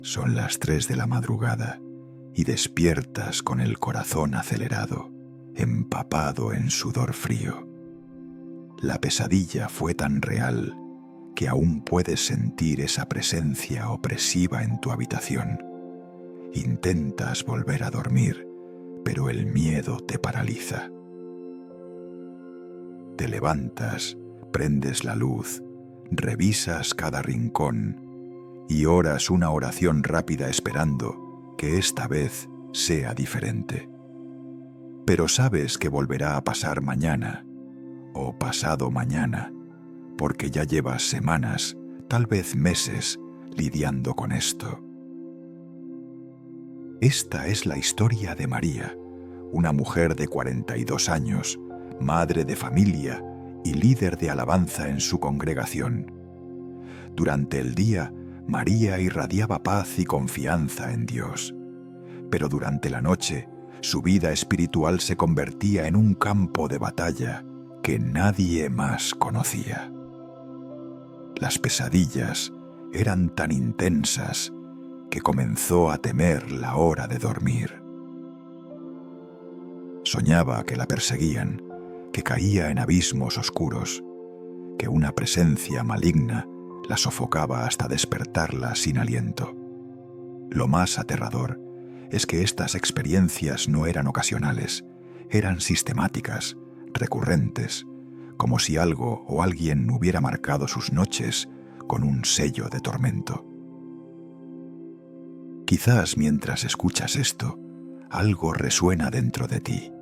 Son las 3 de la madrugada y despiertas con el corazón acelerado, empapado en sudor frío. La pesadilla fue tan real que aún puedes sentir esa presencia opresiva en tu habitación. Intentas volver a dormir, pero el miedo te paraliza. Te levantas, prendes la luz, revisas cada rincón y oras una oración rápida esperando que esta vez sea diferente. Pero sabes que volverá a pasar mañana o pasado mañana, porque ya llevas semanas, tal vez meses, lidiando con esto. Esta es la historia de María, una mujer de 42 años, madre de familia y líder de alabanza en su congregación. Durante el día, María irradiaba paz y confianza en Dios. Pero durante la noche, su vida espiritual se convertía en un campo de batalla que nadie más conocía. Las pesadillas eran tan intensas que comenzó a temer la hora de dormir. Soñaba que la perseguían, que caía en abismos oscuros, que una presencia maligna la sofocaba hasta despertarla sin aliento. Lo más aterrador es que estas experiencias no eran ocasionales, eran sistemáticas, recurrentes, como si algo o alguien hubiera marcado sus noches con un sello de tormento. Quizás mientras escuchas esto, algo resuena dentro de ti.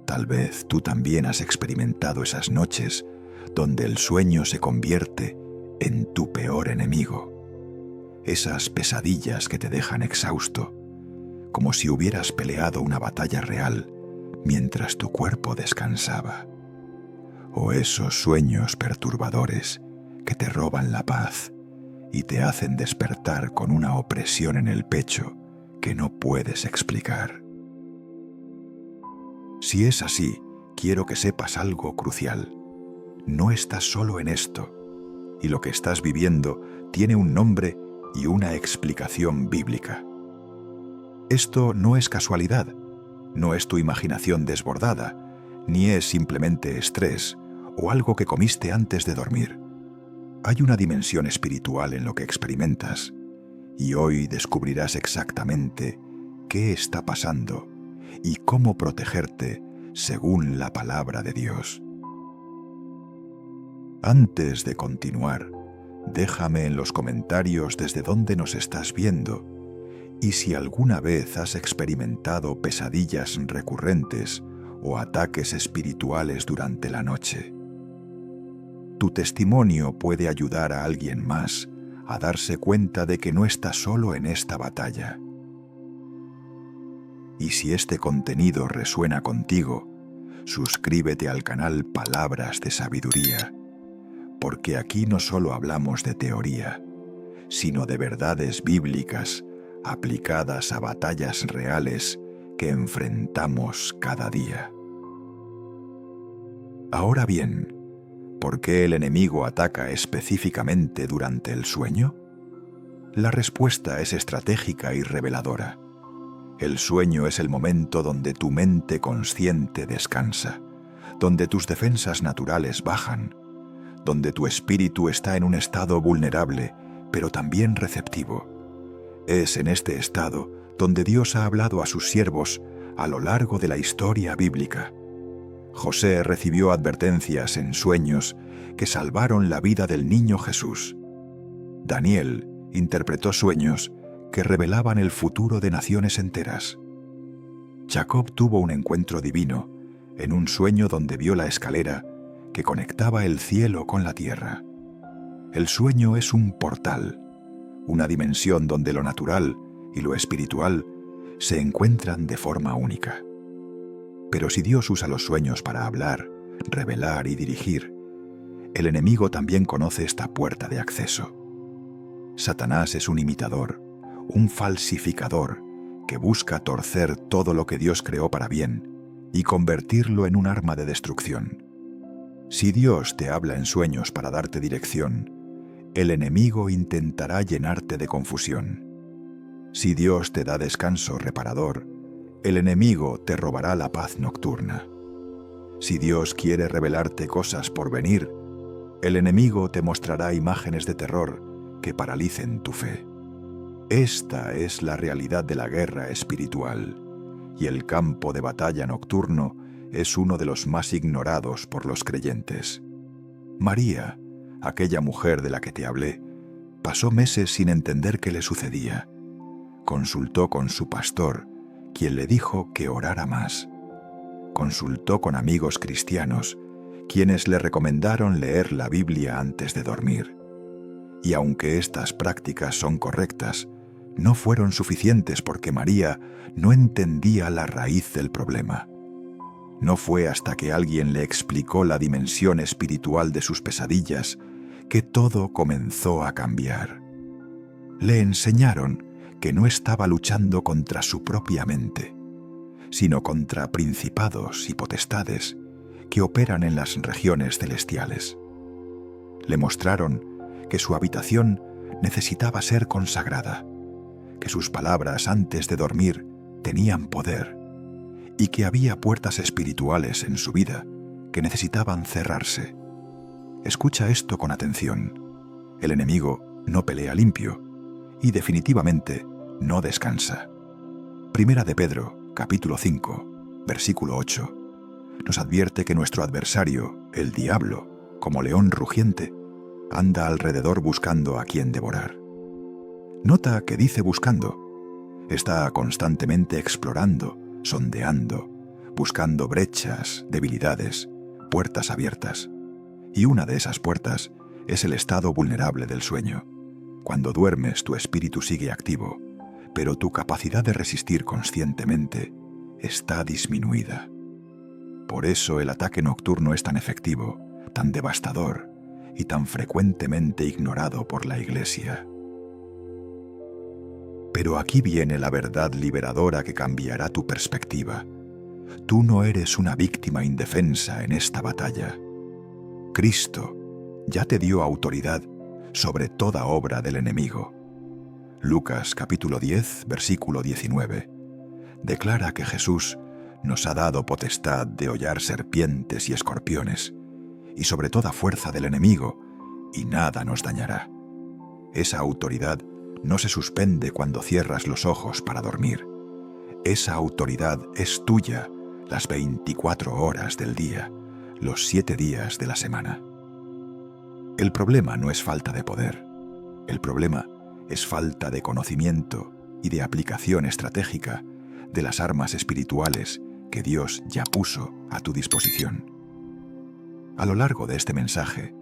Tal vez tú también has experimentado esas noches donde el sueño se convierte en tu peor enemigo. Esas pesadillas que te dejan exhausto, como si hubieras peleado una batalla real mientras tu cuerpo descansaba. O esos sueños perturbadores que te roban la paz y te hacen despertar con una opresión en el pecho que no puedes explicar. Si es así, quiero que sepas algo crucial. No estás solo en esto, y lo que estás viviendo tiene un nombre y una explicación bíblica. Esto no es casualidad, no es tu imaginación desbordada, ni es simplemente estrés o algo que comiste antes de dormir. Hay una dimensión espiritual en lo que experimentas, y hoy descubrirás exactamente qué está pasando y cómo protegerte según la palabra de Dios. Antes de continuar, déjame en los comentarios desde dónde nos estás viendo y si alguna vez has experimentado pesadillas recurrentes o ataques espirituales durante la noche. Tu testimonio puede ayudar a alguien más a darse cuenta de que no está solo en esta batalla. Y si este contenido resuena contigo, suscríbete al canal Palabras de Sabiduría, porque aquí no solo hablamos de teoría, sino de verdades bíblicas aplicadas a batallas reales que enfrentamos cada día. Ahora bien, ¿por qué el enemigo ataca específicamente durante el sueño? La respuesta es estratégica y reveladora. El sueño es el momento donde tu mente consciente descansa, donde tus defensas naturales bajan, donde tu espíritu está en un estado vulnerable, pero también receptivo. Es en este estado donde Dios ha hablado a sus siervos a lo largo de la historia bíblica. José recibió advertencias en sueños que salvaron la vida del niño Jesús. Daniel interpretó sueños que revelaban el futuro de naciones enteras. Jacob tuvo un encuentro divino en un sueño donde vio la escalera que conectaba el cielo con la tierra. El sueño es un portal, una dimensión donde lo natural y lo espiritual se encuentran de forma única. Pero si Dios usa los sueños para hablar, revelar y dirigir, el enemigo también conoce esta puerta de acceso. Satanás es un imitador, un falsificador que busca torcer todo lo que Dios creó para bien y convertirlo en un arma de destrucción. Si Dios te habla en sueños para darte dirección, el enemigo intentará llenarte de confusión. Si Dios te da descanso reparador, el enemigo te robará la paz nocturna. Si Dios quiere revelarte cosas por venir, el enemigo te mostrará imágenes de terror que paralicen tu fe. Esta es la realidad de la guerra espiritual, y el campo de batalla nocturno es uno de los más ignorados por los creyentes. María, aquella mujer de la que te hablé, pasó meses sin entender qué le sucedía. Consultó con su pastor, quien le dijo que orara más. Consultó con amigos cristianos, quienes le recomendaron leer la Biblia antes de dormir. Y aunque estas prácticas son correctas, no fueron suficientes porque María no entendía la raíz del problema. No fue hasta que alguien le explicó la dimensión espiritual de sus pesadillas que todo comenzó a cambiar. Le enseñaron que no estaba luchando contra su propia mente, sino contra principados y potestades que operan en las regiones celestiales. Le mostraron que su habitación necesitaba ser consagrada, que sus palabras antes de dormir tenían poder y que había puertas espirituales en su vida que necesitaban cerrarse. Escucha esto con atención. El enemigo no pelea limpio y definitivamente no descansa. Primera de Pedro, capítulo 5, versículo 8, nos advierte que nuestro adversario, el diablo, como león rugiente, anda alrededor buscando a quien devorar. Nota que dice buscando. Está constantemente explorando, sondeando, buscando brechas, debilidades, puertas abiertas. Y una de esas puertas es el estado vulnerable del sueño. Cuando duermes, tu espíritu sigue activo, pero tu capacidad de resistir conscientemente está disminuida. Por eso el ataque nocturno es tan efectivo, tan devastador y tan frecuentemente ignorado por la Iglesia. Pero aquí viene la verdad liberadora que cambiará tu perspectiva. Tú no eres una víctima indefensa en esta batalla. Cristo ya te dio autoridad sobre toda obra del enemigo. Lucas capítulo 10, versículo 19, declara que Jesús nos ha dado potestad de hollar serpientes y escorpiones, y sobre toda fuerza del enemigo, y nada nos dañará. Esa autoridad no se suspende cuando cierras los ojos para dormir. Esa autoridad es tuya las 24 horas del día, los 7 días de la semana. El problema no es falta de poder. El problema es falta de conocimiento y de aplicación estratégica de las armas espirituales que Dios ya puso a tu disposición. A lo largo de este mensaje,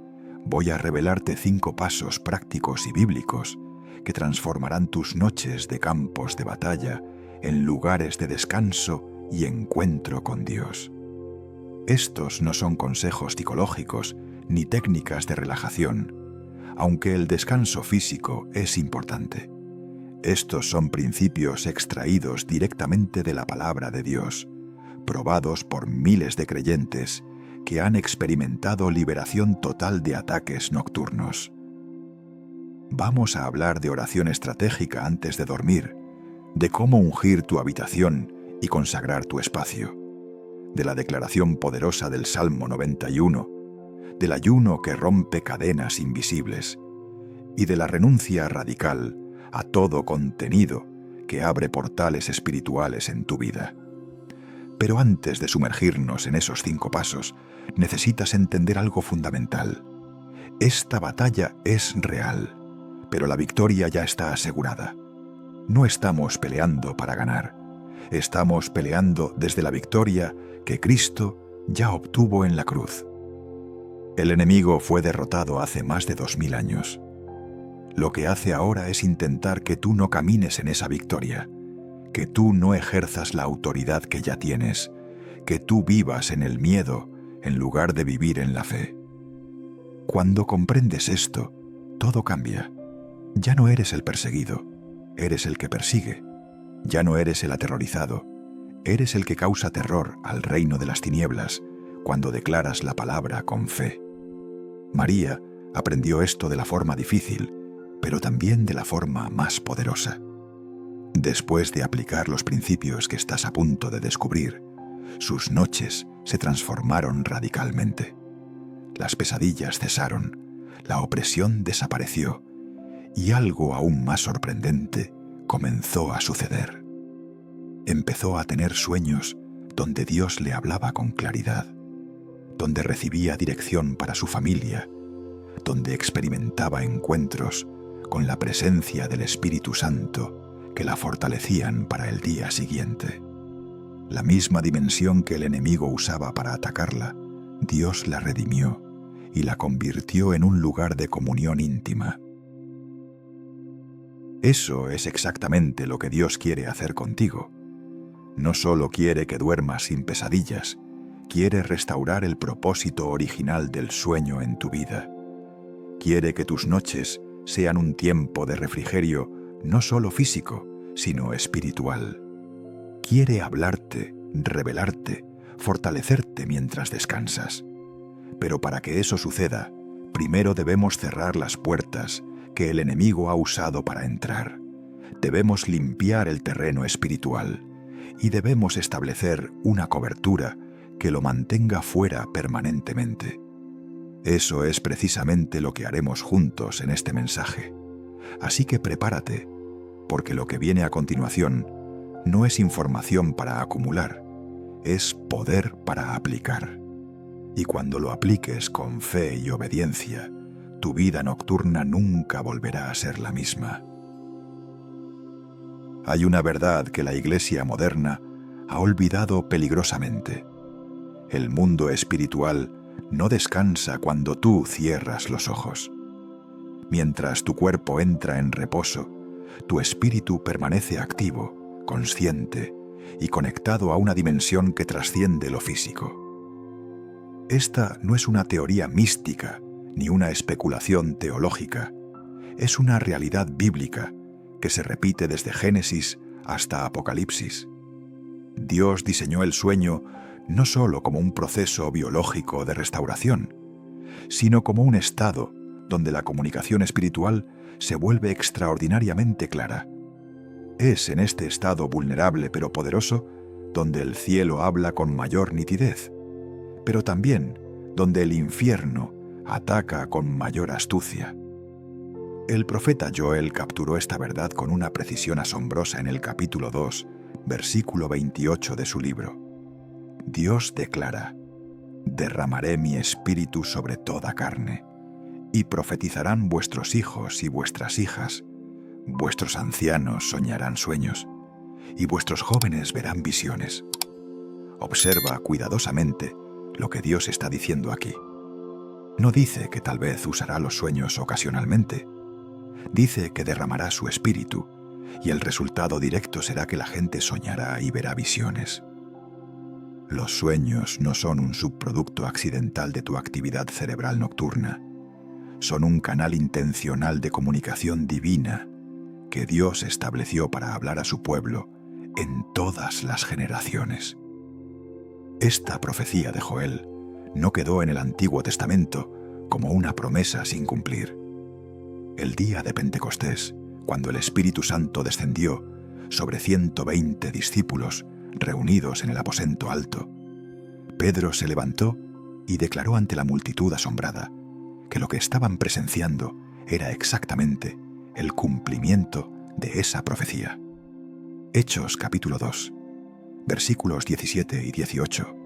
voy a revelarte 5 pasos prácticos y bíblicos que transformarán tus noches de campos de batalla en lugares de descanso y encuentro con Dios. Estos no son consejos psicológicos ni técnicas de relajación, aunque el descanso físico es importante. Estos son principios extraídos directamente de la palabra de Dios, probados por miles de creyentes que han experimentado liberación total de ataques nocturnos. Vamos a hablar de oración estratégica antes de dormir, de cómo ungir tu habitación y consagrar tu espacio, de la declaración poderosa del Salmo 91, del ayuno que rompe cadenas invisibles y de la renuncia radical a todo contenido que abre portales espirituales en tu vida. Pero antes de sumergirnos en esos 5 pasos, necesitas entender algo fundamental. Esta batalla es real, pero la victoria ya está asegurada. No estamos peleando para ganar. Estamos peleando desde la victoria que Cristo ya obtuvo en la cruz. El enemigo fue derrotado hace más de 2000 años. Lo que hace ahora es intentar que tú no camines en esa victoria, que tú no ejerzas la autoridad que ya tienes, que tú vivas en el miedo en lugar de vivir en la fe. Cuando comprendes esto, todo cambia. Ya no eres el perseguido, eres el que persigue. Ya no eres el aterrorizado, eres el que causa terror al reino de las tinieblas cuando declaras la palabra con fe. María aprendió esto de la forma difícil, pero también de la forma más poderosa. Después de aplicar los principios que estás a punto de descubrir, sus noches se transformaron radicalmente. Las pesadillas cesaron, la opresión desapareció y algo aún más sorprendente comenzó a suceder. Empezó a tener sueños donde Dios le hablaba con claridad, donde recibía dirección para su familia, donde experimentaba encuentros con la presencia del Espíritu Santo que la fortalecían para el día siguiente. La misma dimensión que el enemigo usaba para atacarla, Dios la redimió y la convirtió en un lugar de comunión íntima. Eso es exactamente lo que Dios quiere hacer contigo. No solo quiere que duermas sin pesadillas, quiere restaurar el propósito original del sueño en tu vida. Quiere que tus noches sean un tiempo de refrigerio no solo físico, sino espiritual. Quiere hablarte, revelarte, fortalecerte mientras descansas. Pero para que eso suceda, primero debemos cerrar las puertas que el enemigo ha usado para entrar. Debemos limpiar el terreno espiritual y debemos establecer una cobertura que lo mantenga fuera permanentemente. Eso es precisamente lo que haremos juntos en este mensaje. Así que prepárate, porque lo que viene a continuación no es información para acumular, es poder para aplicar. Y cuando lo apliques con fe y obediencia, tu vida nocturna nunca volverá a ser la misma. Hay una verdad que la Iglesia moderna ha olvidado peligrosamente. El mundo espiritual no descansa cuando tú cierras los ojos. Mientras tu cuerpo entra en reposo, tu espíritu permanece activo, consciente y conectado a una dimensión que trasciende lo físico. Esta no es una teoría mística ni una especulación teológica. Es una realidad bíblica que se repite desde Génesis hasta Apocalipsis. Dios diseñó el sueño no solo como un proceso biológico de restauración, sino como un estado donde la comunicación espiritual se vuelve extraordinariamente clara. Es en este estado vulnerable pero poderoso donde el cielo habla con mayor nitidez, pero también donde el infierno ataca con mayor astucia. El profeta Joel capturó esta verdad con una precisión asombrosa en el capítulo 2, versículo 28 de su libro. Dios declara: «Derramaré mi espíritu sobre toda carne, y profetizarán vuestros hijos y vuestras hijas, vuestros ancianos soñarán sueños, y vuestros jóvenes verán visiones». Observa cuidadosamente lo que Dios está diciendo aquí. No dice que tal vez usará los sueños ocasionalmente. Dice que derramará su espíritu, y el resultado directo será que la gente soñará y verá visiones. Los sueños no son un subproducto accidental de tu actividad cerebral nocturna. Son un canal intencional de comunicación divina que Dios estableció para hablar a su pueblo en todas las generaciones. Esta profecía de Joel no quedó en el Antiguo Testamento como una promesa sin cumplir. El día de Pentecostés, cuando el Espíritu Santo descendió sobre 120 discípulos reunidos en el aposento alto, Pedro se levantó y declaró ante la multitud asombrada que lo que estaban presenciando era exactamente el cumplimiento de esa profecía. Hechos capítulo 2, versículos 17 y 18,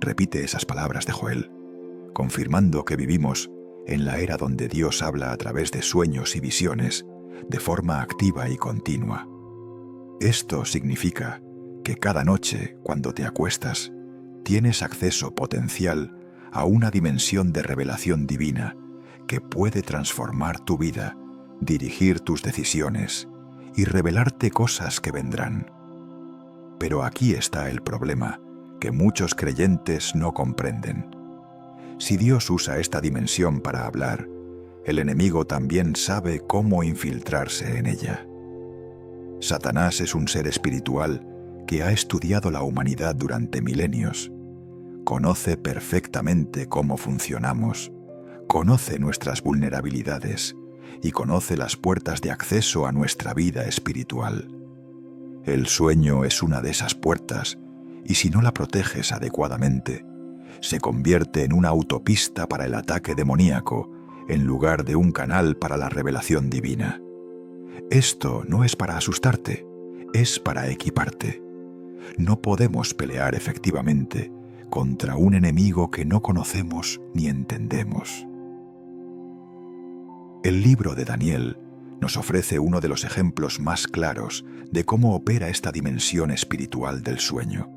repite esas palabras de Joel, confirmando que vivimos en la era donde Dios habla a través de sueños y visiones de forma activa y continua. Esto significa que cada noche, cuando te acuestas, tienes acceso potencial a una dimensión de revelación divina que puede transformar tu vida, dirigir tus decisiones y revelarte cosas que vendrán. Pero aquí está el problema que muchos creyentes no comprenden. Si Dios usa esta dimensión para hablar, el enemigo también sabe cómo infiltrarse en ella. Satanás es un ser espiritual que ha estudiado la humanidad durante milenios. Conoce perfectamente cómo funcionamos, conoce nuestras vulnerabilidades y conoce las puertas de acceso a nuestra vida espiritual. El sueño es una de esas puertas, y si no la proteges adecuadamente, se convierte en una autopista para el ataque demoníaco en lugar de un canal para la revelación divina. Esto no es para asustarte, es para equiparte. No podemos pelear efectivamente contra un enemigo que no conocemos ni entendemos. El libro de Daniel nos ofrece uno de los ejemplos más claros de cómo opera esta dimensión espiritual del sueño.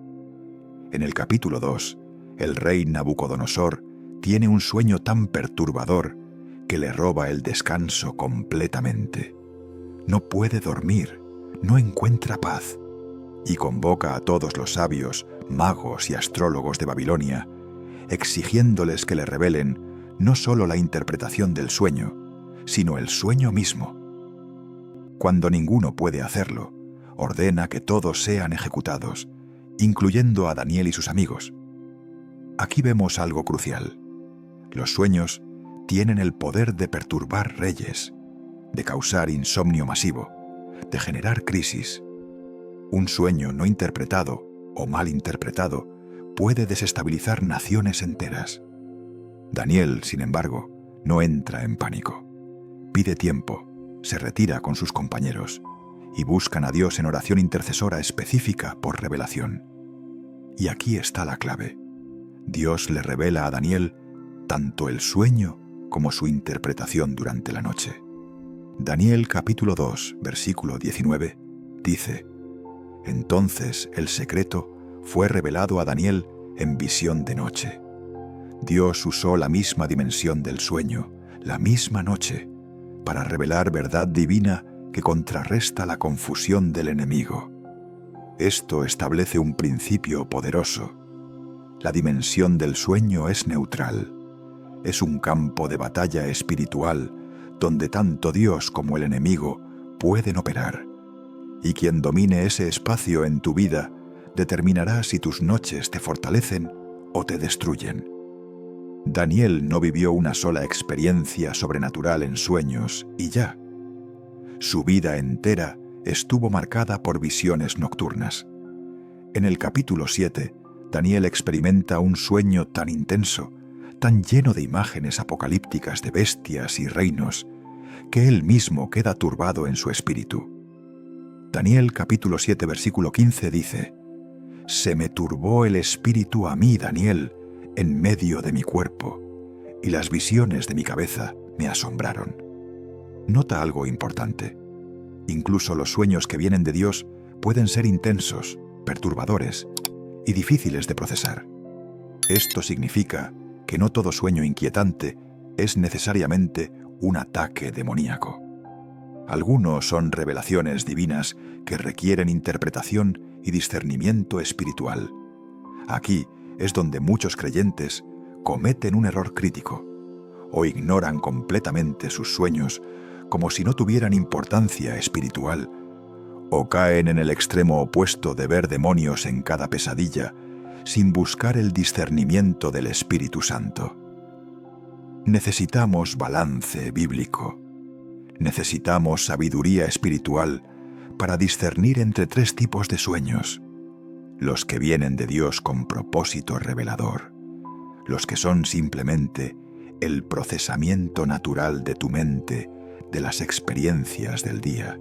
En el capítulo 2, el rey Nabucodonosor tiene un sueño tan perturbador que le roba el descanso completamente. No puede dormir, no encuentra paz, y convoca a todos los sabios, magos y astrólogos de Babilonia, exigiéndoles que le revelen no solo la interpretación del sueño, sino el sueño mismo. Cuando ninguno puede hacerlo, ordena que todos sean ejecutados, incluyendo a Daniel y sus amigos. Aquí vemos algo crucial. Los sueños tienen el poder de perturbar reyes, de causar insomnio masivo, de generar crisis. Un sueño no interpretado o mal interpretado puede desestabilizar naciones enteras. Daniel, sin embargo, no entra en pánico. Pide tiempo, se retira con sus compañeros y buscan a Dios en oración intercesora específica por revelación. Y aquí está la clave. Dios le revela a Daniel tanto el sueño como su interpretación durante la noche. Daniel capítulo 2, versículo 19, dice: Entonces el secreto fue revelado a Daniel en visión de noche. Dios usó la misma dimensión del sueño, la misma noche, para revelar verdad divina que contrarresta la confusión del enemigo. Esto establece un principio poderoso. La dimensión del sueño es neutral. Es un campo de batalla espiritual donde tanto Dios como el enemigo pueden operar. Y quien domine ese espacio en tu vida determinará si tus noches te fortalecen o te destruyen. Daniel no vivió una sola experiencia sobrenatural en sueños y ya. Su vida entera estuvo marcada por visiones nocturnas. En el capítulo 7, Daniel experimenta un sueño tan intenso, tan lleno de imágenes apocalípticas de bestias y reinos, que él mismo queda turbado en su espíritu. Daniel capítulo 7 versículo 15 dice: «Se me turbó el espíritu a mí, Daniel, en medio de mi cuerpo, y las visiones de mi cabeza me asombraron». Nota algo importante. Incluso los sueños que vienen de Dios pueden ser intensos, perturbadores y difíciles de procesar. Esto significa que no todo sueño inquietante es necesariamente un ataque demoníaco. Algunos son revelaciones divinas que requieren interpretación y discernimiento espiritual. Aquí es donde muchos creyentes cometen un error crítico o ignoran completamente sus sueños como si no tuvieran importancia espiritual, o caen en el extremo opuesto de ver demonios en cada pesadilla sin buscar el discernimiento del Espíritu Santo. Necesitamos balance bíblico. Necesitamos sabiduría espiritual para discernir entre tres tipos de sueños: los que vienen de Dios con propósito revelador, los que son simplemente el procesamiento natural de tu mente de las experiencias del día,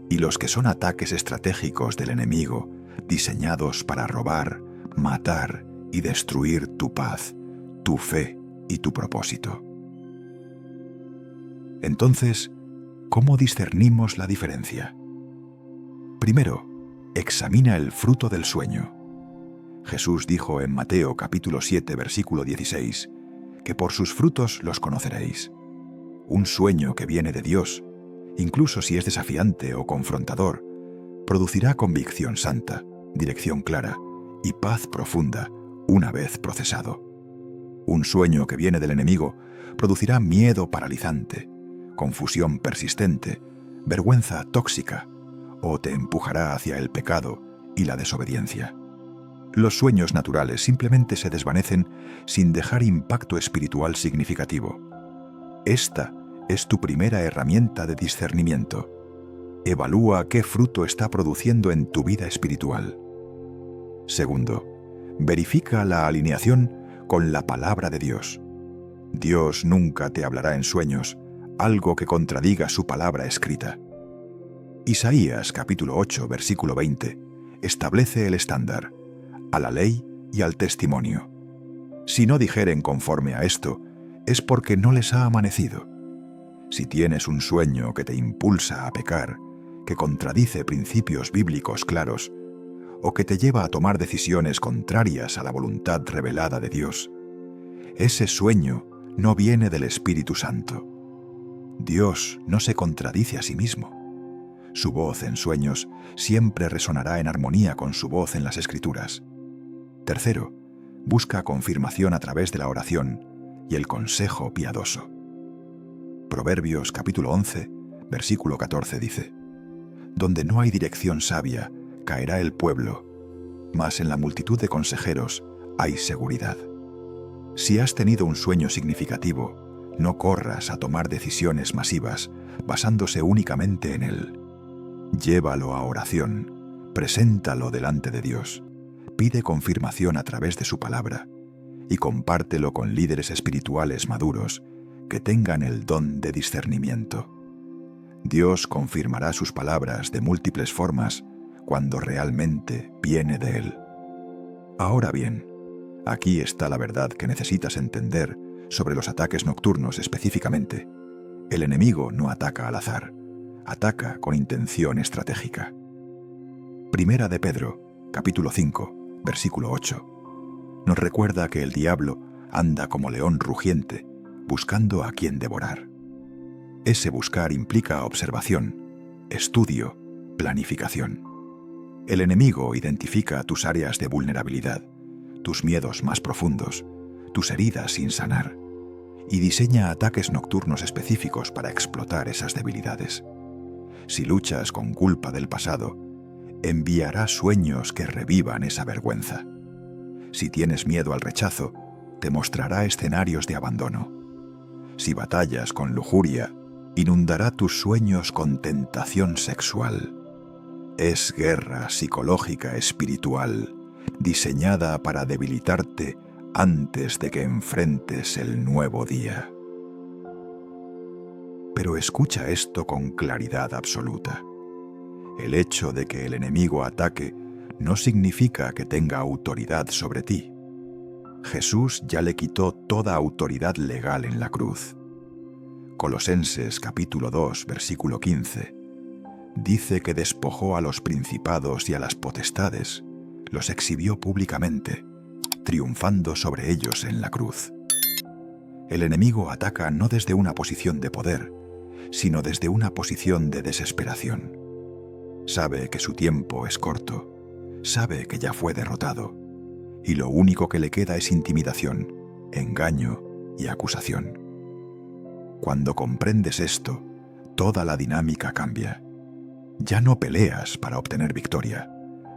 y los que son ataques estratégicos del enemigo diseñados para robar, matar y destruir tu paz, tu fe y tu propósito. Entonces, ¿cómo discernimos la diferencia? Primero, examina el fruto del sueño. Jesús dijo en Mateo capítulo 7 versículo 16 que por sus frutos los conoceréis. Un sueño que viene de Dios, incluso si es desafiante o confrontador, producirá convicción santa, dirección clara y paz profunda una vez procesado. Un sueño que viene del enemigo producirá miedo paralizante, confusión persistente, vergüenza tóxica, o te empujará hacia el pecado y la desobediencia. Los sueños naturales simplemente se desvanecen sin dejar impacto espiritual significativo. Esta es tu primera herramienta de discernimiento. Evalúa qué fruto está produciendo en tu vida espiritual. Segundo, verifica la alineación con la palabra de Dios. Dios nunca te hablará en sueños algo que contradiga su palabra escrita. Isaías capítulo 8, versículo 20, establece el estándar: a la ley y al testimonio. Si no dijeren conforme a esto, es porque no les ha amanecido. Si tienes un sueño que te impulsa a pecar, que contradice principios bíblicos claros, o que te lleva a tomar decisiones contrarias a la voluntad revelada de Dios, ese sueño no viene del Espíritu Santo. Dios no se contradice a sí mismo. Su voz en sueños siempre resonará en armonía con su voz en las Escrituras. Tercero, busca confirmación a través de la oración y el consejo piadoso. Proverbios capítulo 11, versículo 14 dice: donde no hay dirección sabia, caerá el pueblo, mas en la multitud de consejeros hay seguridad. Si has tenido un sueño significativo, no corras a tomar decisiones masivas basándose únicamente en él. Llévalo a oración, preséntalo delante de Dios, pide confirmación a través de su palabra y compártelo con líderes espirituales maduros que tengan el don de discernimiento. Dios confirmará sus palabras de múltiples formas cuando realmente viene de Él. Ahora bien, aquí está la verdad que necesitas entender sobre los ataques nocturnos específicamente. El enemigo no ataca al azar, ataca con intención estratégica. Primera de Pedro, capítulo 5, versículo 8, nos recuerda que el diablo anda como león rugiente, buscando a quien devorar. Ese buscar implica observación, estudio, planificación. El enemigo identifica tus áreas de vulnerabilidad, tus miedos más profundos, tus heridas sin sanar, y diseña ataques nocturnos específicos para explotar esas debilidades. Si luchas con culpa del pasado, enviará sueños que revivan esa vergüenza. Si tienes miedo al rechazo, te mostrará escenarios de abandono. Si batallas con lujuria, inundará tus sueños con tentación sexual. Es guerra psicológica espiritual, diseñada para debilitarte antes de que enfrentes el nuevo día. Pero escucha esto con claridad absoluta. El hecho de que el enemigo ataque no significa que tenga autoridad sobre ti. Jesús ya le quitó toda autoridad legal en la cruz. Colosenses capítulo 2, versículo 15, dice que despojó a los principados y a las potestades, los exhibió públicamente, triunfando sobre ellos en la cruz. El enemigo ataca no desde una posición de poder, sino desde una posición de desesperación. Sabe que su tiempo es corto, sabe que ya fue derrotado, y lo único que le queda es intimidación, engaño y acusación. Cuando comprendes esto, toda la dinámica cambia. Ya no peleas para obtener victoria,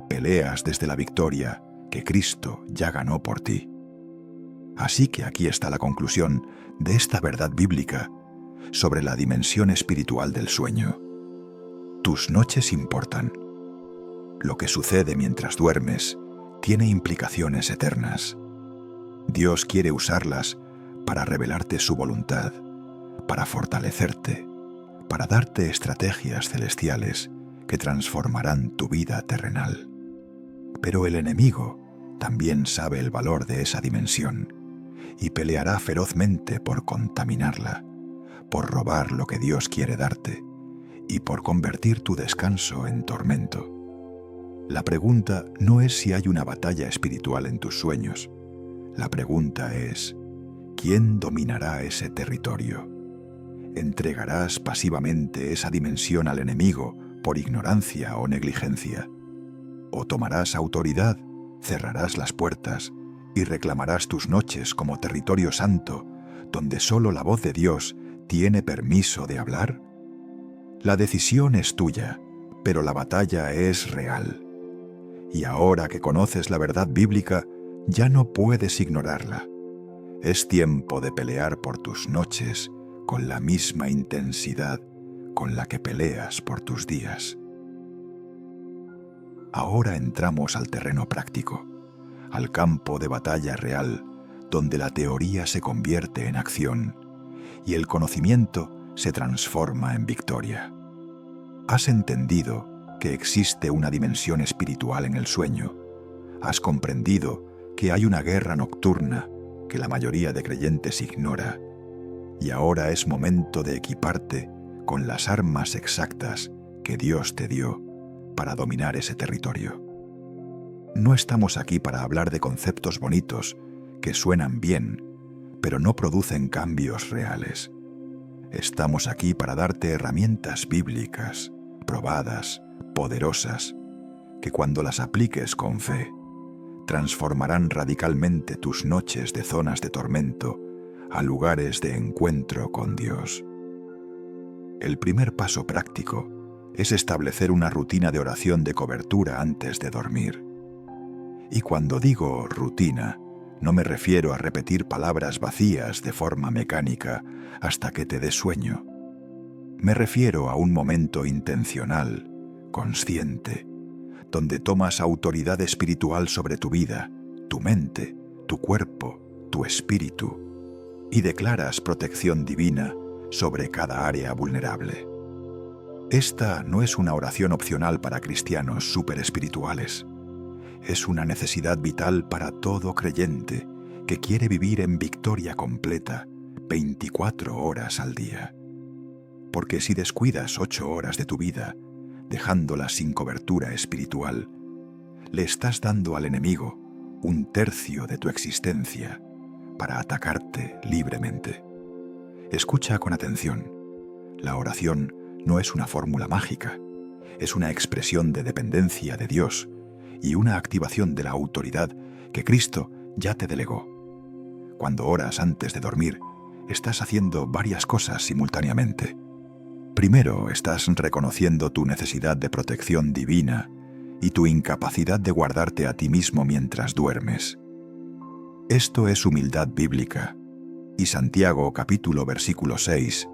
peleas desde la victoria que Cristo ya ganó por ti. Así que aquí está la conclusión de esta verdad bíblica sobre la dimensión espiritual del sueño. Tus noches importan. Lo que sucede mientras duermes tiene implicaciones eternas. Dios quiere usarlas para revelarte su voluntad, para fortalecerte, para darte estrategias celestiales que transformarán tu vida terrenal. Pero el enemigo también sabe el valor de esa dimensión y peleará ferozmente por contaminarla, por robar lo que Dios quiere darte y por convertir tu descanso en tormento. La pregunta no es si hay una batalla espiritual en tus sueños. La pregunta es, ¿quién dominará ese territorio? ¿Entregarás pasivamente esa dimensión al enemigo por ignorancia o negligencia? ¿O tomarás autoridad, cerrarás las puertas y reclamarás tus noches como territorio santo, donde solo la voz de Dios tiene permiso de hablar? La decisión es tuya, pero la batalla es real. Y ahora que conoces la verdad bíblica, ya no puedes ignorarla. Es tiempo de pelear por tus noches con la misma intensidad con la que peleas por tus días. Ahora entramos al terreno práctico, al campo de batalla real, donde la teoría se convierte en acción y el conocimiento se transforma en victoria. Has entendido que existe una dimensión espiritual en el sueño. Has comprendido que hay una guerra nocturna que la mayoría de creyentes ignora. Y ahora es momento de equiparte con las armas exactas que Dios te dio para dominar ese territorio. No estamos aquí para hablar de conceptos bonitos que suenan bien, pero no producen cambios reales. Estamos aquí para darte herramientas bíblicas, probadas, poderosas, que cuando las apliques con fe, transformarán radicalmente tus noches de zonas de tormento a lugares de encuentro con Dios. El primer paso práctico es establecer una rutina de oración de cobertura antes de dormir. Y cuando digo rutina, no me refiero a repetir palabras vacías de forma mecánica hasta que te dé sueño. Me refiero a un momento intencional, consciente, donde tomas autoridad espiritual sobre tu vida, tu mente, tu cuerpo, tu espíritu, y declaras protección divina sobre cada área vulnerable. Esta no es una oración opcional para cristianos superespirituales. Es una necesidad vital para todo creyente que quiere vivir en victoria completa 24 horas al día. Porque si descuidas 8 horas de tu vida, dejándolas sin cobertura espiritual, le estás dando al enemigo 1/3 de tu existencia para atacarte libremente. Escucha con atención. La oración no es una fórmula mágica, es una expresión de dependencia de Dios y una activación de la autoridad que Cristo ya te delegó. Cuando oras antes de dormir, estás haciendo varias cosas simultáneamente. Primero, estás reconociendo tu necesidad de protección divina y tu incapacidad de guardarte a ti mismo mientras duermes. Esto es humildad bíblica, y Santiago capítulo versículo 6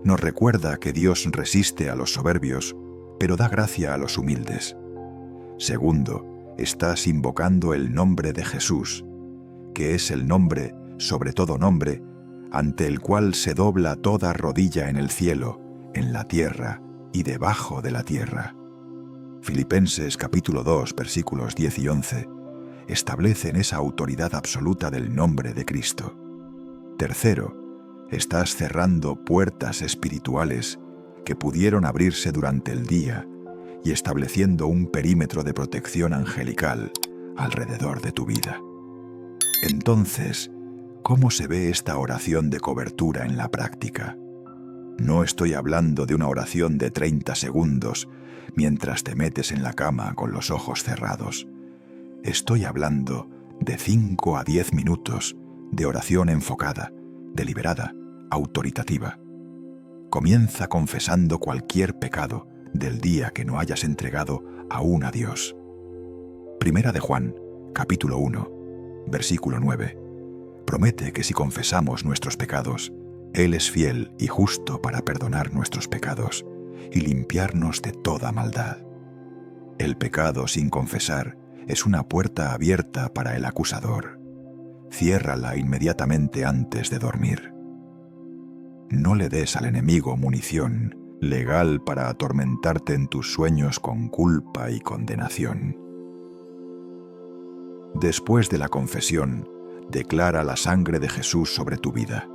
nos recuerda que Dios resiste a los soberbios, pero da gracia a los humildes. Segundo, estás invocando el nombre de Jesús, que es el nombre, sobre todo nombre, ante el cual se dobla toda rodilla en el cielo, en la tierra y debajo de la tierra. Filipenses capítulo 2 versículos 10 y 11 establecen esa autoridad absoluta del nombre de Cristo. Tercero, estás cerrando puertas espirituales que pudieron abrirse durante el día y estableciendo un perímetro de protección angelical alrededor de tu vida. Entonces, ¿cómo se ve esta oración de cobertura en la práctica? No estoy hablando de una oración de 30 segundos mientras te metes en la cama con los ojos cerrados. Estoy hablando de 5 a 10 minutos de oración enfocada, deliberada, autoritativa. Comienza confesando cualquier pecado del día que no hayas entregado aún a Dios. Primera de Juan, capítulo 1, versículo 9. Promete que si confesamos nuestros pecados, Él es fiel y justo para perdonar nuestros pecados y limpiarnos de toda maldad. El pecado sin confesar es una puerta abierta para el acusador. Ciérrala inmediatamente antes de dormir. No le des al enemigo munición legal para atormentarte en tus sueños con culpa y condenación. Después de la confesión, declara la sangre de Jesús sobre tu vida.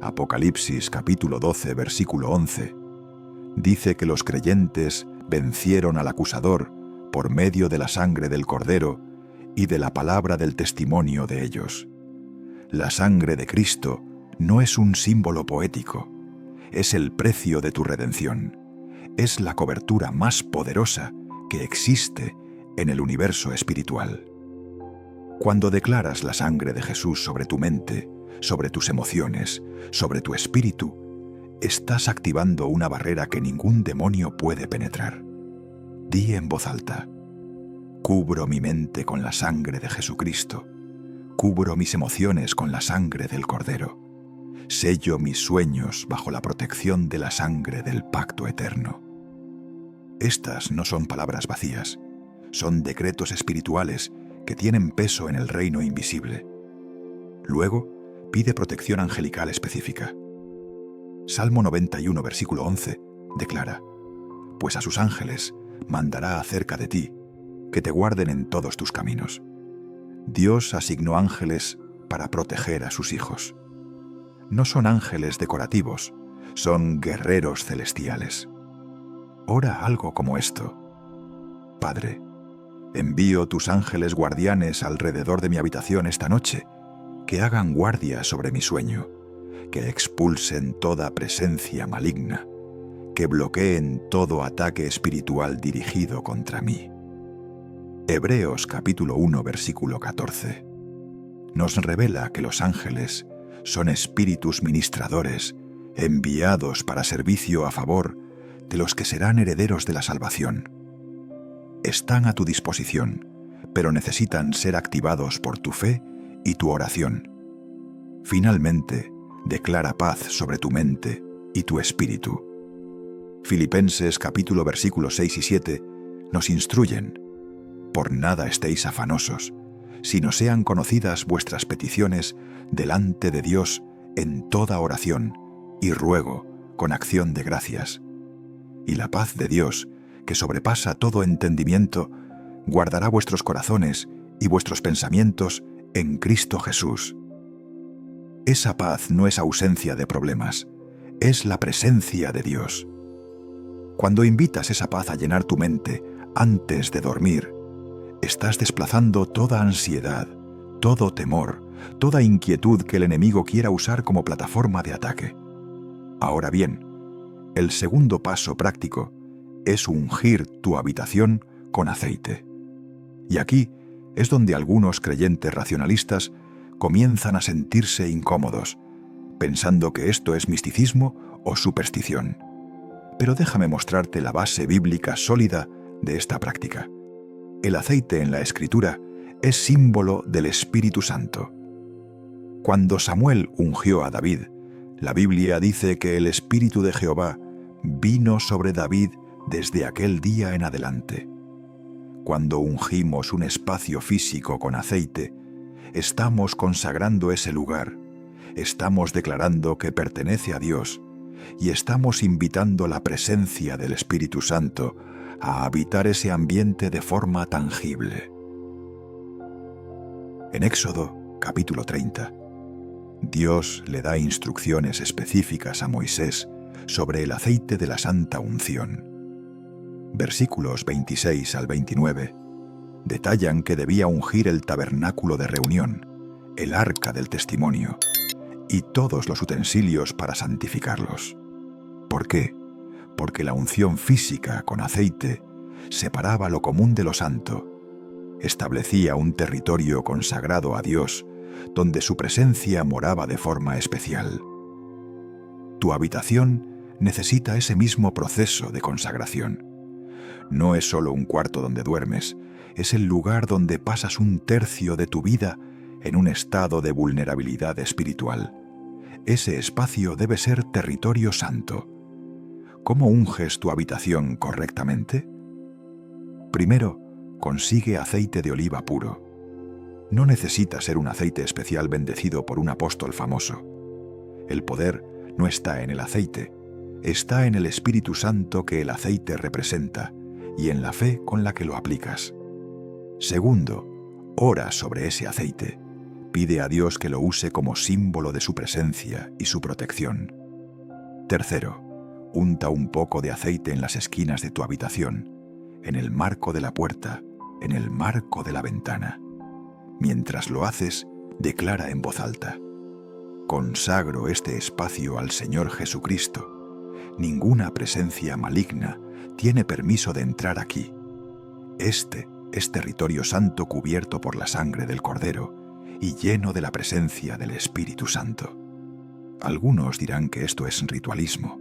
Apocalipsis capítulo 12 versículo 11 dice que los creyentes vencieron al acusador por medio de la sangre del Cordero y de la palabra del testimonio de ellos. La sangre de Cristo no es un símbolo poético, es el precio de tu redención, es la cobertura más poderosa que existe en el universo espiritual. Cuando declaras la sangre de Jesús sobre tu mente, sobre tus emociones, sobre tu espíritu, estás activando una barrera que ningún demonio puede penetrar. Di en voz alta: cubro mi mente con la sangre de Jesucristo, cubro mis emociones con la sangre del Cordero. sello mis sueños bajo la protección de la sangre del pacto eterno. Estas no son palabras vacías, son decretos espirituales que tienen peso en el reino invisible. Luego, pide protección angelical específica. Salmo 91, versículo 11, declara: «Pues a sus ángeles mandará acerca de ti, que te guarden en todos tus caminos». Dios asignó ángeles para proteger a sus hijos. No son ángeles decorativos, son guerreros celestiales. Ora algo como esto: «Padre, envío tus ángeles guardianes alrededor de mi habitación esta noche, que hagan guardia sobre mi sueño, que expulsen toda presencia maligna, que bloqueen todo ataque espiritual dirigido contra mí». Hebreos capítulo 1, versículo 14. Nos revela que los ángeles son espíritus ministradores enviados para servicio a favor de los que serán herederos de la salvación. Están a tu disposición, pero necesitan ser activados por tu fe y tu oración. Finalmente, declara paz sobre tu mente y tu espíritu. Filipenses capítulo versículos 6 y 7 nos instruyen: «Por nada estéis afanosos, sino sean conocidas vuestras peticiones delante de Dios en toda oración y ruego con acción de gracias. Y la paz de Dios, que sobrepasa todo entendimiento, guardará vuestros corazones y vuestros pensamientos en Cristo Jesús». Esa paz no es ausencia de problemas, es la presencia de Dios. Cuando invitas esa paz a llenar tu mente antes de dormir, estás desplazando toda ansiedad, todo temor, toda inquietud que el enemigo quiera usar como plataforma de ataque. Ahora bien, el segundo paso práctico es ungir tu habitación con aceite. Y aquí es donde algunos creyentes racionalistas comienzan a sentirse incómodos, pensando que esto es misticismo o superstición. Pero déjame mostrarte la base bíblica sólida de esta práctica. El aceite en la Escritura es símbolo del Espíritu Santo. Cuando Samuel ungió a David, la Biblia dice que el Espíritu de Jehová vino sobre David desde aquel día en adelante. Cuando ungimos un espacio físico con aceite, estamos consagrando ese lugar, estamos declarando que pertenece a Dios y estamos invitando la presencia del Espíritu Santo a habitar ese ambiente de forma tangible. En Éxodo, capítulo 30, Dios le da instrucciones específicas a Moisés sobre el aceite de la santa unción. Versículos 26 al 29 detallan que debía ungir el tabernáculo de reunión, el arca del testimonio y todos los utensilios para santificarlos. ¿Por qué? Porque la unción física con aceite separaba lo común de lo santo, establecía un territorio consagrado a Dios, donde su presencia moraba de forma especial. Tu habitación necesita ese mismo proceso de consagración. No es solo un cuarto donde duermes, es el lugar donde pasas un tercio de tu vida en un estado de vulnerabilidad espiritual. Ese espacio debe ser territorio santo. ¿Cómo unges tu habitación correctamente? Primero, consigue aceite de oliva puro. No necesita ser un aceite especial bendecido por un apóstol famoso. El poder no está en el aceite, está en el Espíritu Santo que el aceite representa y en la fe con la que lo aplicas. Segundo, ora sobre ese aceite. Pide a Dios que lo use como símbolo de su presencia y su protección. Tercero, unta un poco de aceite en las esquinas de tu habitación, en el marco de la puerta, en el marco de la ventana. Mientras lo haces, declara en voz alta: «Consagro este espacio al Señor Jesucristo. Ninguna presencia maligna tiene permiso de entrar aquí. Este es territorio santo cubierto por la sangre del Cordero y lleno de la presencia del Espíritu Santo». Algunos dirán que esto es ritualismo,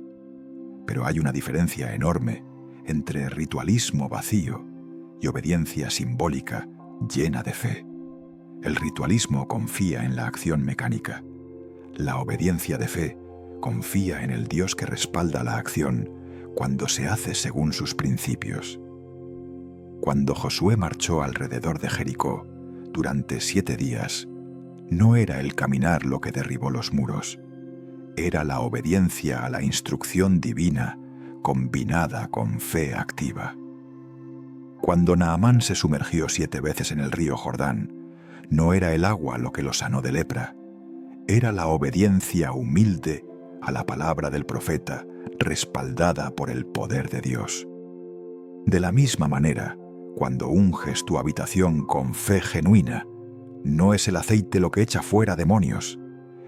pero hay una diferencia enorme entre ritualismo vacío y obediencia simbólica llena de fe. El ritualismo confía en la acción mecánica. La obediencia de fe confía en el Dios que respalda la acción cuando se hace según sus principios. Cuando Josué marchó alrededor de Jericó durante 7 días, no era el caminar lo que derribó los muros, era la obediencia a la instrucción divina combinada con fe activa. Cuando Naamán se sumergió 7 veces en el río Jordán, no era el agua lo que lo sanó de lepra, era la obediencia humilde a la palabra del profeta, respaldada por el poder de Dios. De la misma manera, cuando unges tu habitación con fe genuina, no es el aceite lo que echa fuera demonios,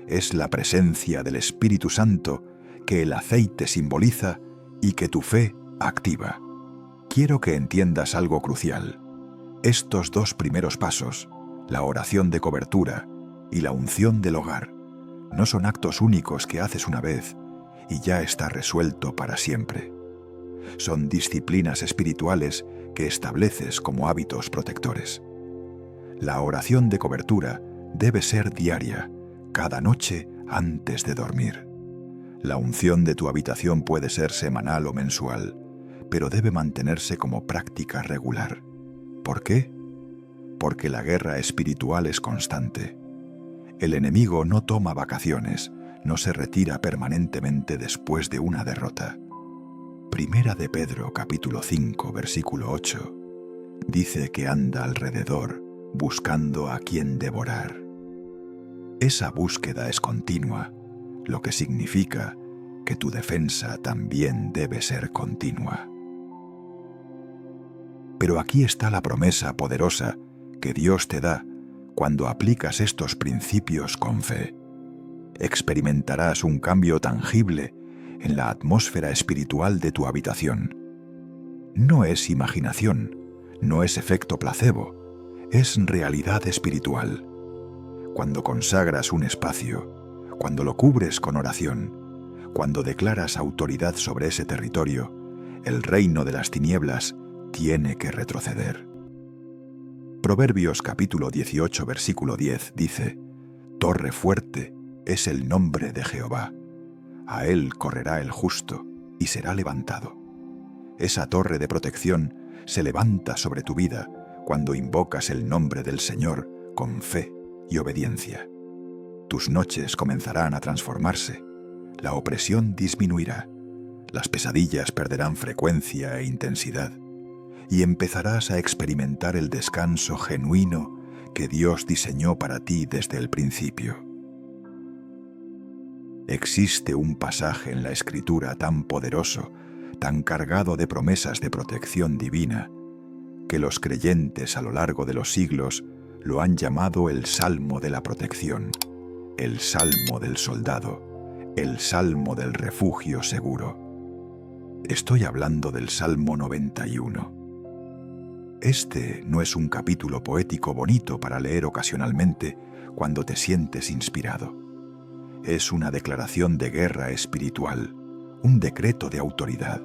es la presencia del Espíritu Santo que el aceite simboliza y que tu fe activa. Quiero que entiendas algo crucial. Estos 2 primeros pasos, la oración de cobertura y la unción del hogar, no son actos únicos que haces una vez y ya está resuelto para siempre. Son disciplinas espirituales que estableces como hábitos protectores. La oración de cobertura debe ser diaria, cada noche antes de dormir. La unción de tu habitación puede ser semanal o mensual, pero debe mantenerse como práctica regular. ¿Por qué? Porque la guerra espiritual es constante. El enemigo no toma vacaciones, no se retira permanentemente después de una derrota. Primera de Pedro, capítulo 5, versículo 8, dice que anda alrededor buscando a quien devorar. Esa búsqueda es continua, lo que significa que tu defensa también debe ser continua. Pero aquí está la promesa poderosa que Dios te da cuando aplicas estos principios con fe. Experimentarás un cambio tangible en la atmósfera espiritual de tu habitación. No es imaginación, no es efecto placebo, es realidad espiritual. Cuando consagras un espacio, cuando lo cubres con oración, cuando declaras autoridad sobre ese territorio, el reino de las tinieblas tiene que retroceder. Proverbios capítulo 18, versículo 10 dice: Torre fuerte es el nombre de Jehová. A él correrá el justo y será levantado. Esa torre de protección se levanta sobre tu vida cuando invocas el nombre del Señor con fe y obediencia. Tus noches comenzarán a transformarse, la opresión disminuirá, las pesadillas perderán frecuencia e intensidad, y empezarás a experimentar el descanso genuino que Dios diseñó para ti desde el principio. Existe un pasaje en la Escritura tan poderoso, tan cargado de promesas de protección divina, que los creyentes a lo largo de los siglos lo han llamado el Salmo de la protección, el Salmo del soldado, el Salmo del refugio seguro. Estoy hablando del Salmo 91. Este no es un capítulo poético bonito para leer ocasionalmente cuando te sientes inspirado. Es una declaración de guerra espiritual, un decreto de autoridad,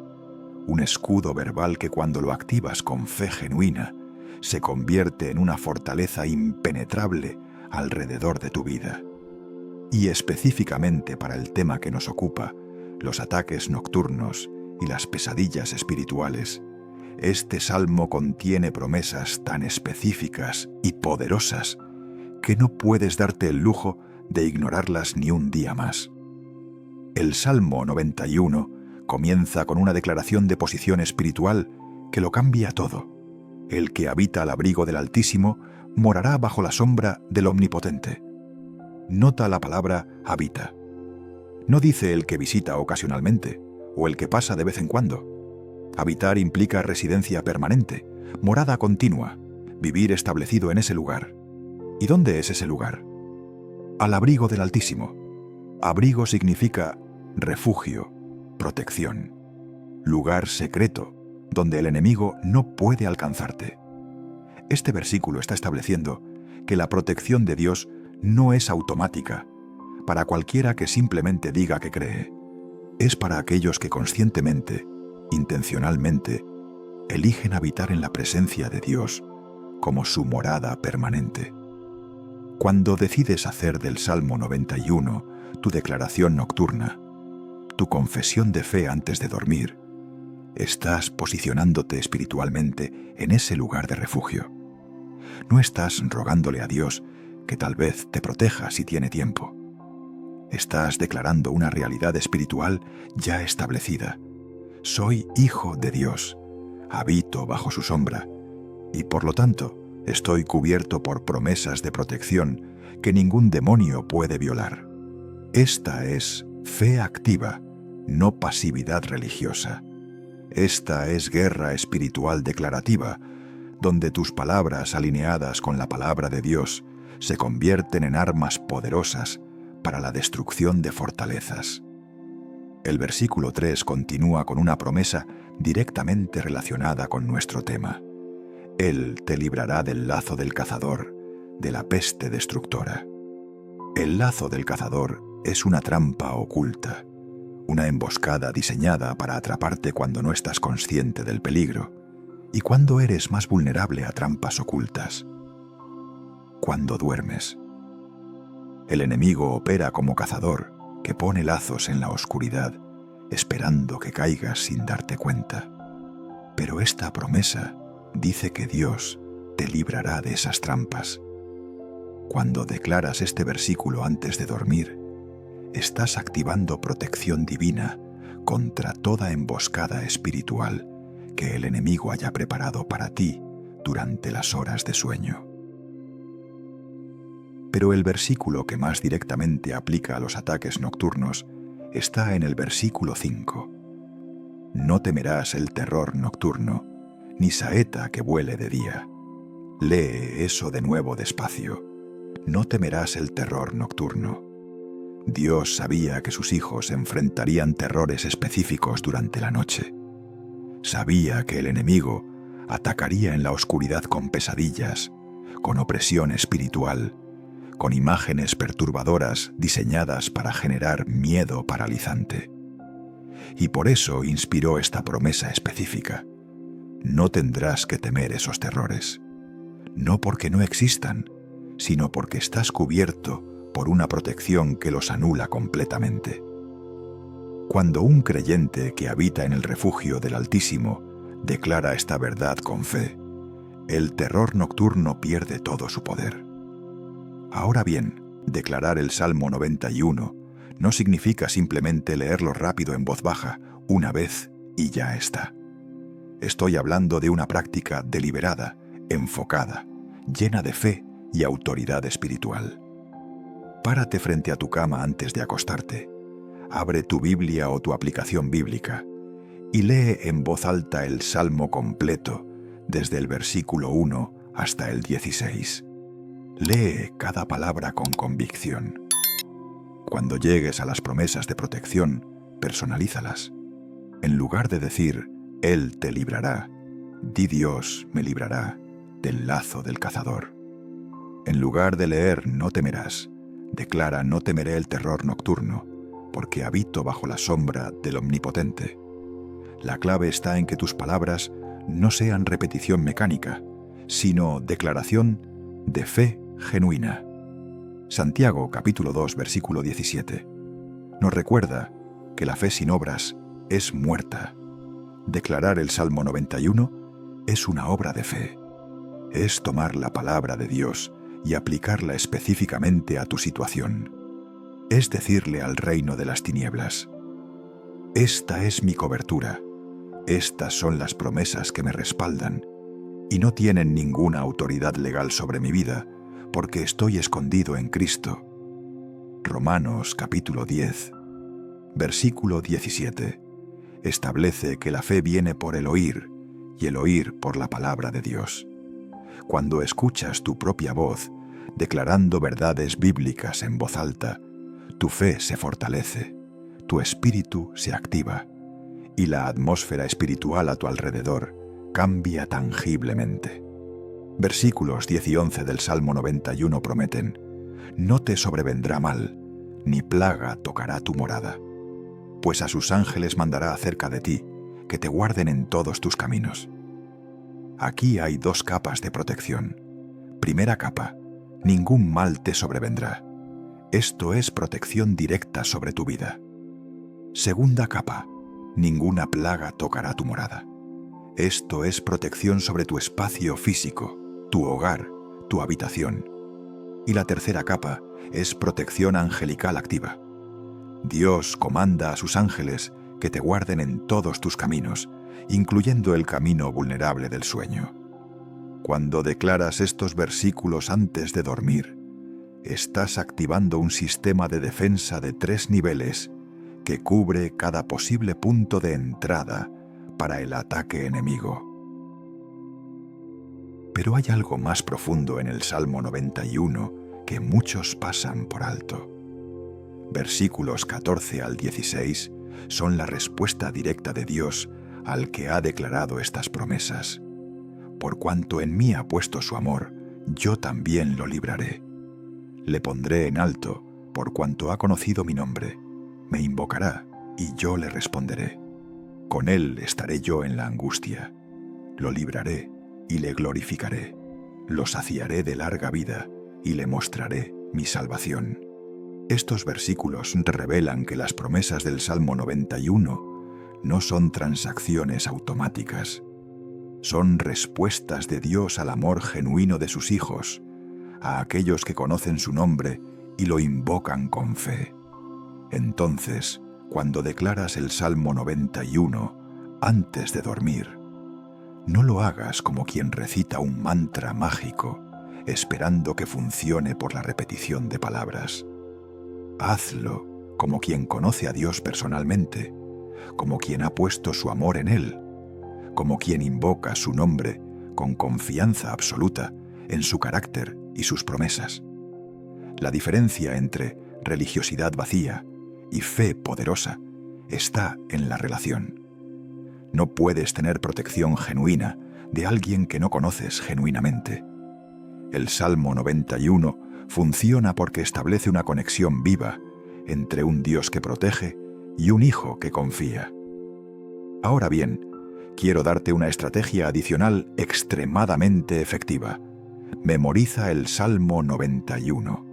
un escudo verbal que cuando lo activas con fe genuina, se convierte en una fortaleza impenetrable alrededor de tu vida. Y específicamente para el tema que nos ocupa, los ataques nocturnos y las pesadillas espirituales, este salmo contiene promesas tan específicas y poderosas que no puedes darte el lujo de ignorarlas ni un día más. El Salmo 91 comienza con una declaración de posición espiritual que lo cambia todo. El que habita al abrigo del Altísimo morará bajo la sombra del Omnipotente. Nota la palabra habita. No dice el que visita ocasionalmente o el que pasa de vez en cuando. Habitar implica residencia permanente, morada continua, vivir establecido en ese lugar. ¿Y dónde es ese lugar? Al abrigo del Altísimo. Abrigo significa refugio, protección, lugar secreto, donde el enemigo no puede alcanzarte. Este versículo está estableciendo que la protección de Dios no es automática, para cualquiera que simplemente diga que cree. Es para aquellos que conscientemente, intencionalmente, eligen habitar en la presencia de Dios como su morada permanente. Cuando decides hacer del Salmo 91 tu declaración nocturna, tu confesión de fe antes de dormir, estás posicionándote espiritualmente en ese lugar de refugio. No estás rogándole a Dios que tal vez te proteja si tiene tiempo. Estás declarando una realidad espiritual ya establecida. Soy hijo de Dios, habito bajo su sombra y por lo tanto estoy cubierto por promesas de protección que ningún demonio puede violar. Esta es fe activa, no pasividad religiosa. Esta es guerra espiritual declarativa, donde tus palabras alineadas con la palabra de Dios se convierten en armas poderosas para la destrucción de fortalezas. El versículo 3 continúa con una promesa directamente relacionada con nuestro tema. Él te librará del lazo del cazador, de la peste destructora. El lazo del cazador es una trampa oculta, una emboscada diseñada para atraparte cuando no estás consciente del peligro y cuando eres más vulnerable a trampas ocultas. Cuando duermes. El enemigo opera como cazador que pone lazos en la oscuridad, esperando que caigas sin darte cuenta. Pero esta promesa dice que Dios te librará de esas trampas. Cuando declaras este versículo antes de dormir, estás activando protección divina contra toda emboscada espiritual que el enemigo haya preparado para ti durante las horas de sueño. Pero el versículo que más directamente aplica a los ataques nocturnos está en el versículo 5. No temerás el terror nocturno, ni saeta que vuele de día. Lee eso de nuevo despacio. No temerás el terror nocturno. Dios sabía que sus hijos enfrentarían terrores específicos durante la noche. Sabía que el enemigo atacaría en la oscuridad con pesadillas, con opresión espiritual, con imágenes perturbadoras diseñadas para generar miedo paralizante. Y por eso inspiró esta promesa específica. No tendrás que temer esos terrores. No porque no existan, sino porque estás cubierto por una protección que los anula completamente. Cuando un creyente que habita en el refugio del Altísimo declara esta verdad con fe, el terror nocturno pierde todo su poder. Ahora bien, declarar el Salmo 91 no significa simplemente leerlo rápido en voz baja, una vez y ya está. Estoy hablando de una práctica deliberada, enfocada, llena de fe y autoridad espiritual. Párate frente a tu cama antes de acostarte. Abre tu Biblia o tu aplicación bíblica y lee en voz alta el Salmo completo, desde el versículo 1 hasta el 16. Lee cada palabra con convicción. Cuando llegues a las promesas de protección, personalízalas. En lugar de decir, Él te librará, di Dios me librará del lazo del cazador. En lugar de leer no temerás, declara no temeré el terror nocturno, porque habito bajo la sombra del Omnipotente. La clave está en que tus palabras no sean repetición mecánica, sino declaración de fe genuina. Santiago capítulo 2 versículo 17 nos recuerda que la fe sin obras es muerta. Declarar el Salmo 91 es una obra de fe. Es tomar la palabra de Dios y aplicarla específicamente a tu situación. Es decirle al reino de las tinieblas: esta es mi cobertura, estas son las promesas que me respaldan y no tienen ninguna autoridad legal sobre mi vida, porque estoy escondido en Cristo. Romanos capítulo 10, versículo 17, establece que la fe viene por el oír y el oír por la palabra de Dios. Cuando escuchas tu propia voz, declarando verdades bíblicas en voz alta, tu fe se fortalece, tu espíritu se activa y la atmósfera espiritual a tu alrededor cambia tangiblemente. Versículos 10 y 11 del Salmo 91 prometen: no te sobrevendrá mal, ni plaga tocará tu morada, pues a sus ángeles mandará acerca de ti, que te guarden en todos tus caminos. Aquí hay dos capas de protección. Primera capa: ningún mal te sobrevendrá. Esto es protección directa sobre tu vida. Segunda capa. Ninguna plaga tocará tu morada. Esto es protección sobre tu espacio físico, tu hogar, tu habitación. Y la tercera capa es protección angelical activa. Dios comanda a sus ángeles que te guarden en todos tus caminos, incluyendo el camino vulnerable del sueño. Cuando declaras estos versículos antes de dormir, estás activando un sistema de defensa de 3 niveles que cubre cada posible punto de entrada para el ataque enemigo. Pero hay algo más profundo en el Salmo 91 que muchos pasan por alto. Versículos 14 al 16 son la respuesta directa de Dios al que ha declarado estas promesas. Por cuanto en mí ha puesto su amor, yo también lo libraré. Le pondré en alto, por cuanto ha conocido mi nombre. Me invocará, y yo le responderé. Con él estaré yo en la angustia. Lo libraré, y le glorificaré. Lo saciaré de larga vida, y le mostraré mi salvación. Estos versículos revelan que las promesas del Salmo 91 no son transacciones automáticas. Son respuestas de Dios al amor genuino de sus hijos, a aquellos que conocen su nombre y lo invocan con fe. Entonces, cuando declaras el Salmo 91 antes de dormir, no lo hagas como quien recita un mantra mágico, esperando que funcione por la repetición de palabras. Hazlo como quien conoce a Dios personalmente, como quien ha puesto su amor en Él, como quien invoca su nombre con confianza absoluta en su carácter y sus promesas. La diferencia entre religiosidad vacía y fe poderosa está en la relación. No puedes tener protección genuina de alguien que no conoces genuinamente. El Salmo 91 funciona porque establece una conexión viva entre un Dios que protege y un hijo que confía. Ahora bien, quiero darte una estrategia adicional extremadamente efectiva. Memoriza el Salmo 91.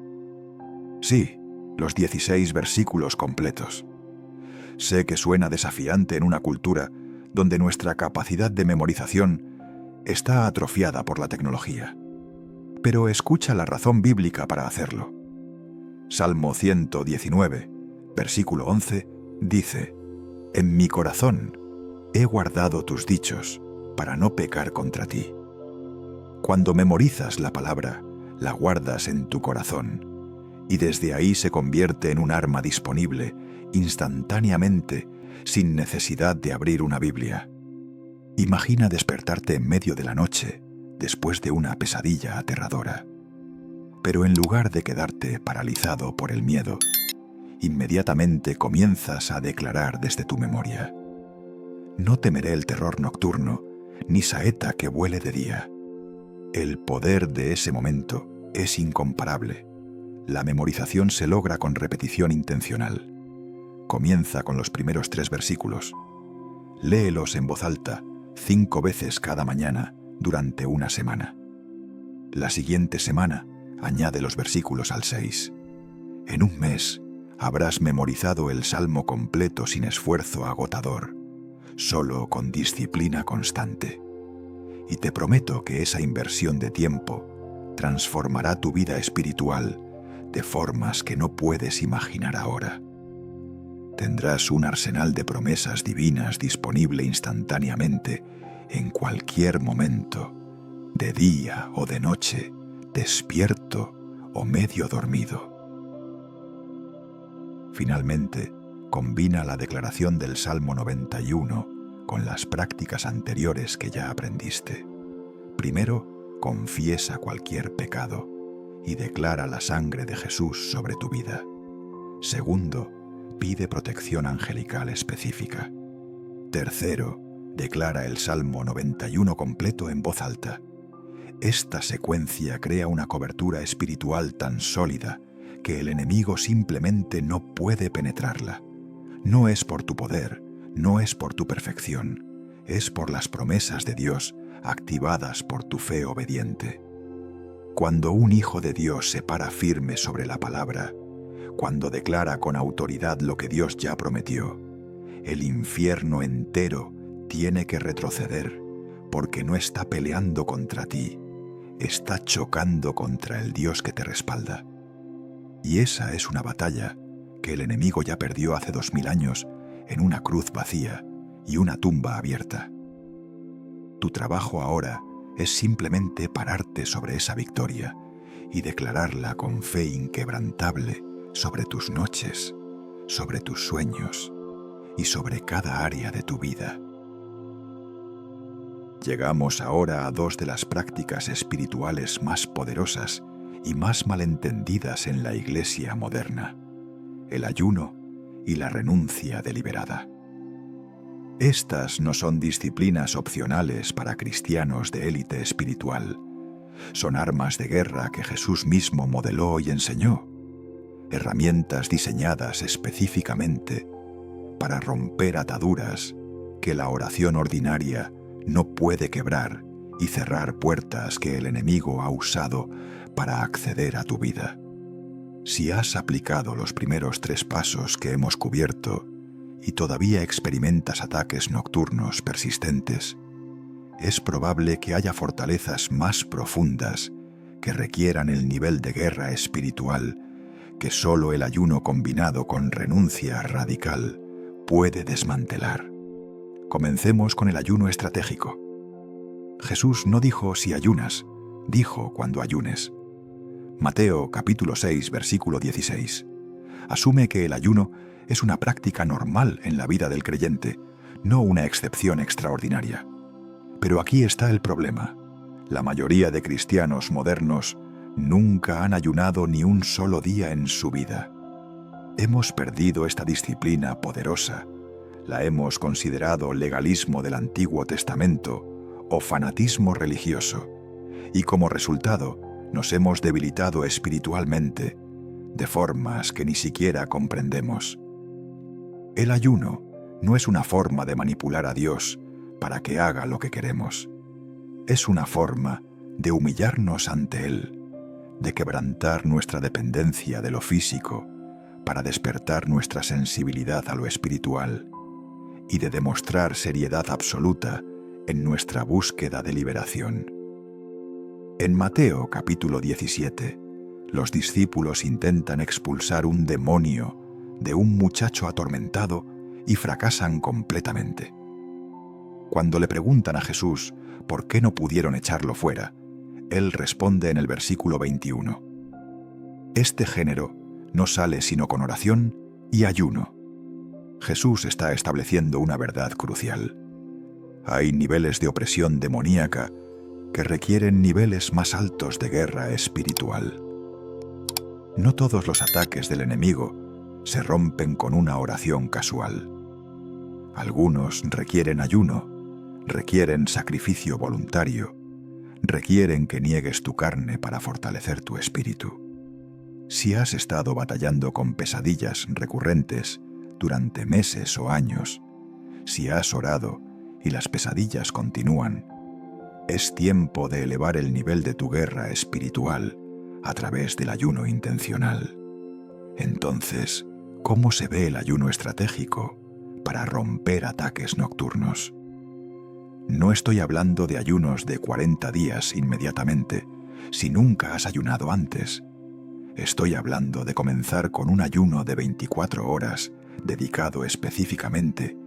Sí, los 16 versículos completos. Sé que suena desafiante en una cultura donde nuestra capacidad de memorización está atrofiada por la tecnología. Pero escucha la razón bíblica para hacerlo. Salmo 119, versículo 11, dice: En mi corazón he guardado tus dichos para no pecar contra ti. Cuando memorizas la palabra, la guardas en tu corazón, y desde ahí se convierte en un arma disponible instantáneamente, sin necesidad de abrir una Biblia. Imagina despertarte en medio de la noche, después de una pesadilla aterradora. Pero en lugar de quedarte paralizado por el miedo, inmediatamente comienzas a declarar desde tu memoria: No temeré el terror nocturno, ni saeta que vuele de día. El poder de ese momento es incomparable. La memorización se logra con repetición intencional. Comienza con los primeros 3 versículos. Léelos en voz alta 5 veces cada mañana durante una semana. La siguiente semana añade los versículos al 6. En un mes habrás memorizado el Salmo completo sin esfuerzo agotador, solo con disciplina constante. Y te prometo que esa inversión de tiempo transformará tu vida espiritual de formas que no puedes imaginar ahora. Tendrás un arsenal de promesas divinas disponible instantáneamente en cualquier momento, de día o de noche, despierto o medio dormido. Finalmente, combina la declaración del Salmo 91 con las prácticas anteriores que ya aprendiste. Primero, confiesa cualquier pecado y declara la sangre de Jesús sobre tu vida. Segundo, pide protección angelical específica. Tercero, declara el Salmo 91 completo en voz alta. Esta secuencia crea una cobertura espiritual tan sólida que el enemigo simplemente no puede penetrarla. No es por tu poder, no es por tu perfección, es por las promesas de Dios activadas por tu fe obediente. Cuando un hijo de Dios se para firme sobre la palabra, cuando declara con autoridad lo que Dios ya prometió. El infierno entero tiene que retroceder, porque no está peleando contra ti, está chocando contra el Dios que te respalda. Y esa es una batalla que el enemigo ya perdió hace 2000 años en una cruz vacía y una tumba abierta. Tu trabajo ahora es simplemente pararte sobre esa victoria y declararla con fe inquebrantable sobre tus noches, sobre tus sueños y sobre cada área de tu vida. Llegamos ahora a dos de las prácticas espirituales más poderosas y más malentendidas en la Iglesia moderna: el ayuno y la renuncia deliberada. Estas no son disciplinas opcionales para cristianos de élite espiritual. Son armas de guerra que Jesús mismo modeló y enseñó, herramientas diseñadas específicamente para romper ataduras que la oración ordinaria no puede quebrar y cerrar puertas que el enemigo ha usado para acceder a tu vida. Si has aplicado los primeros 3 pasos que hemos cubierto y todavía experimentas ataques nocturnos persistentes, es probable que haya fortalezas más profundas que requieran el nivel de guerra espiritual que solo el ayuno combinado con renuncia radical puede desmantelar. Comencemos con el ayuno estratégico. Jesús no dijo si ayunas, dijo cuando ayunes. Mateo capítulo 6, versículo 16. Asume que el ayuno es una práctica normal en la vida del creyente, no una excepción extraordinaria. Pero aquí está el problema. La mayoría de cristianos modernos nunca han ayunado ni un solo día en su vida. Hemos perdido esta disciplina poderosa. La hemos considerado legalismo del Antiguo Testamento o fanatismo religioso, y como resultado nos hemos debilitado espiritualmente de formas que ni siquiera comprendemos. El ayuno no es una forma de manipular a Dios para que haga lo que queremos. Es una forma de humillarnos ante Él, de quebrantar nuestra dependencia de lo físico para despertar nuestra sensibilidad a lo espiritual y de demostrar seriedad absoluta en nuestra búsqueda de liberación. En Mateo capítulo 17, los discípulos intentan expulsar un demonio de un muchacho atormentado y fracasan completamente. Cuando le preguntan a Jesús por qué no pudieron echarlo fuera, Él responde en el versículo 21. Este género no sale sino con oración y ayuno. Jesús está estableciendo una verdad crucial. Hay niveles de opresión demoníaca que requieren niveles más altos de guerra espiritual. No todos los ataques del enemigo se rompen con una oración casual. Algunos requieren ayuno, requieren sacrificio voluntario, requieren que niegues tu carne para fortalecer tu espíritu. Si has estado batallando con pesadillas recurrentes durante meses o años, si has orado y las pesadillas continúan, es tiempo de elevar el nivel de tu guerra espiritual a través del ayuno intencional. Entonces, ¿cómo se ve el ayuno estratégico para romper ataques nocturnos? No estoy hablando de ayunos de 40 días inmediatamente, si nunca has ayunado antes. Estoy hablando de comenzar con un ayuno de 24 horas dedicado específicamente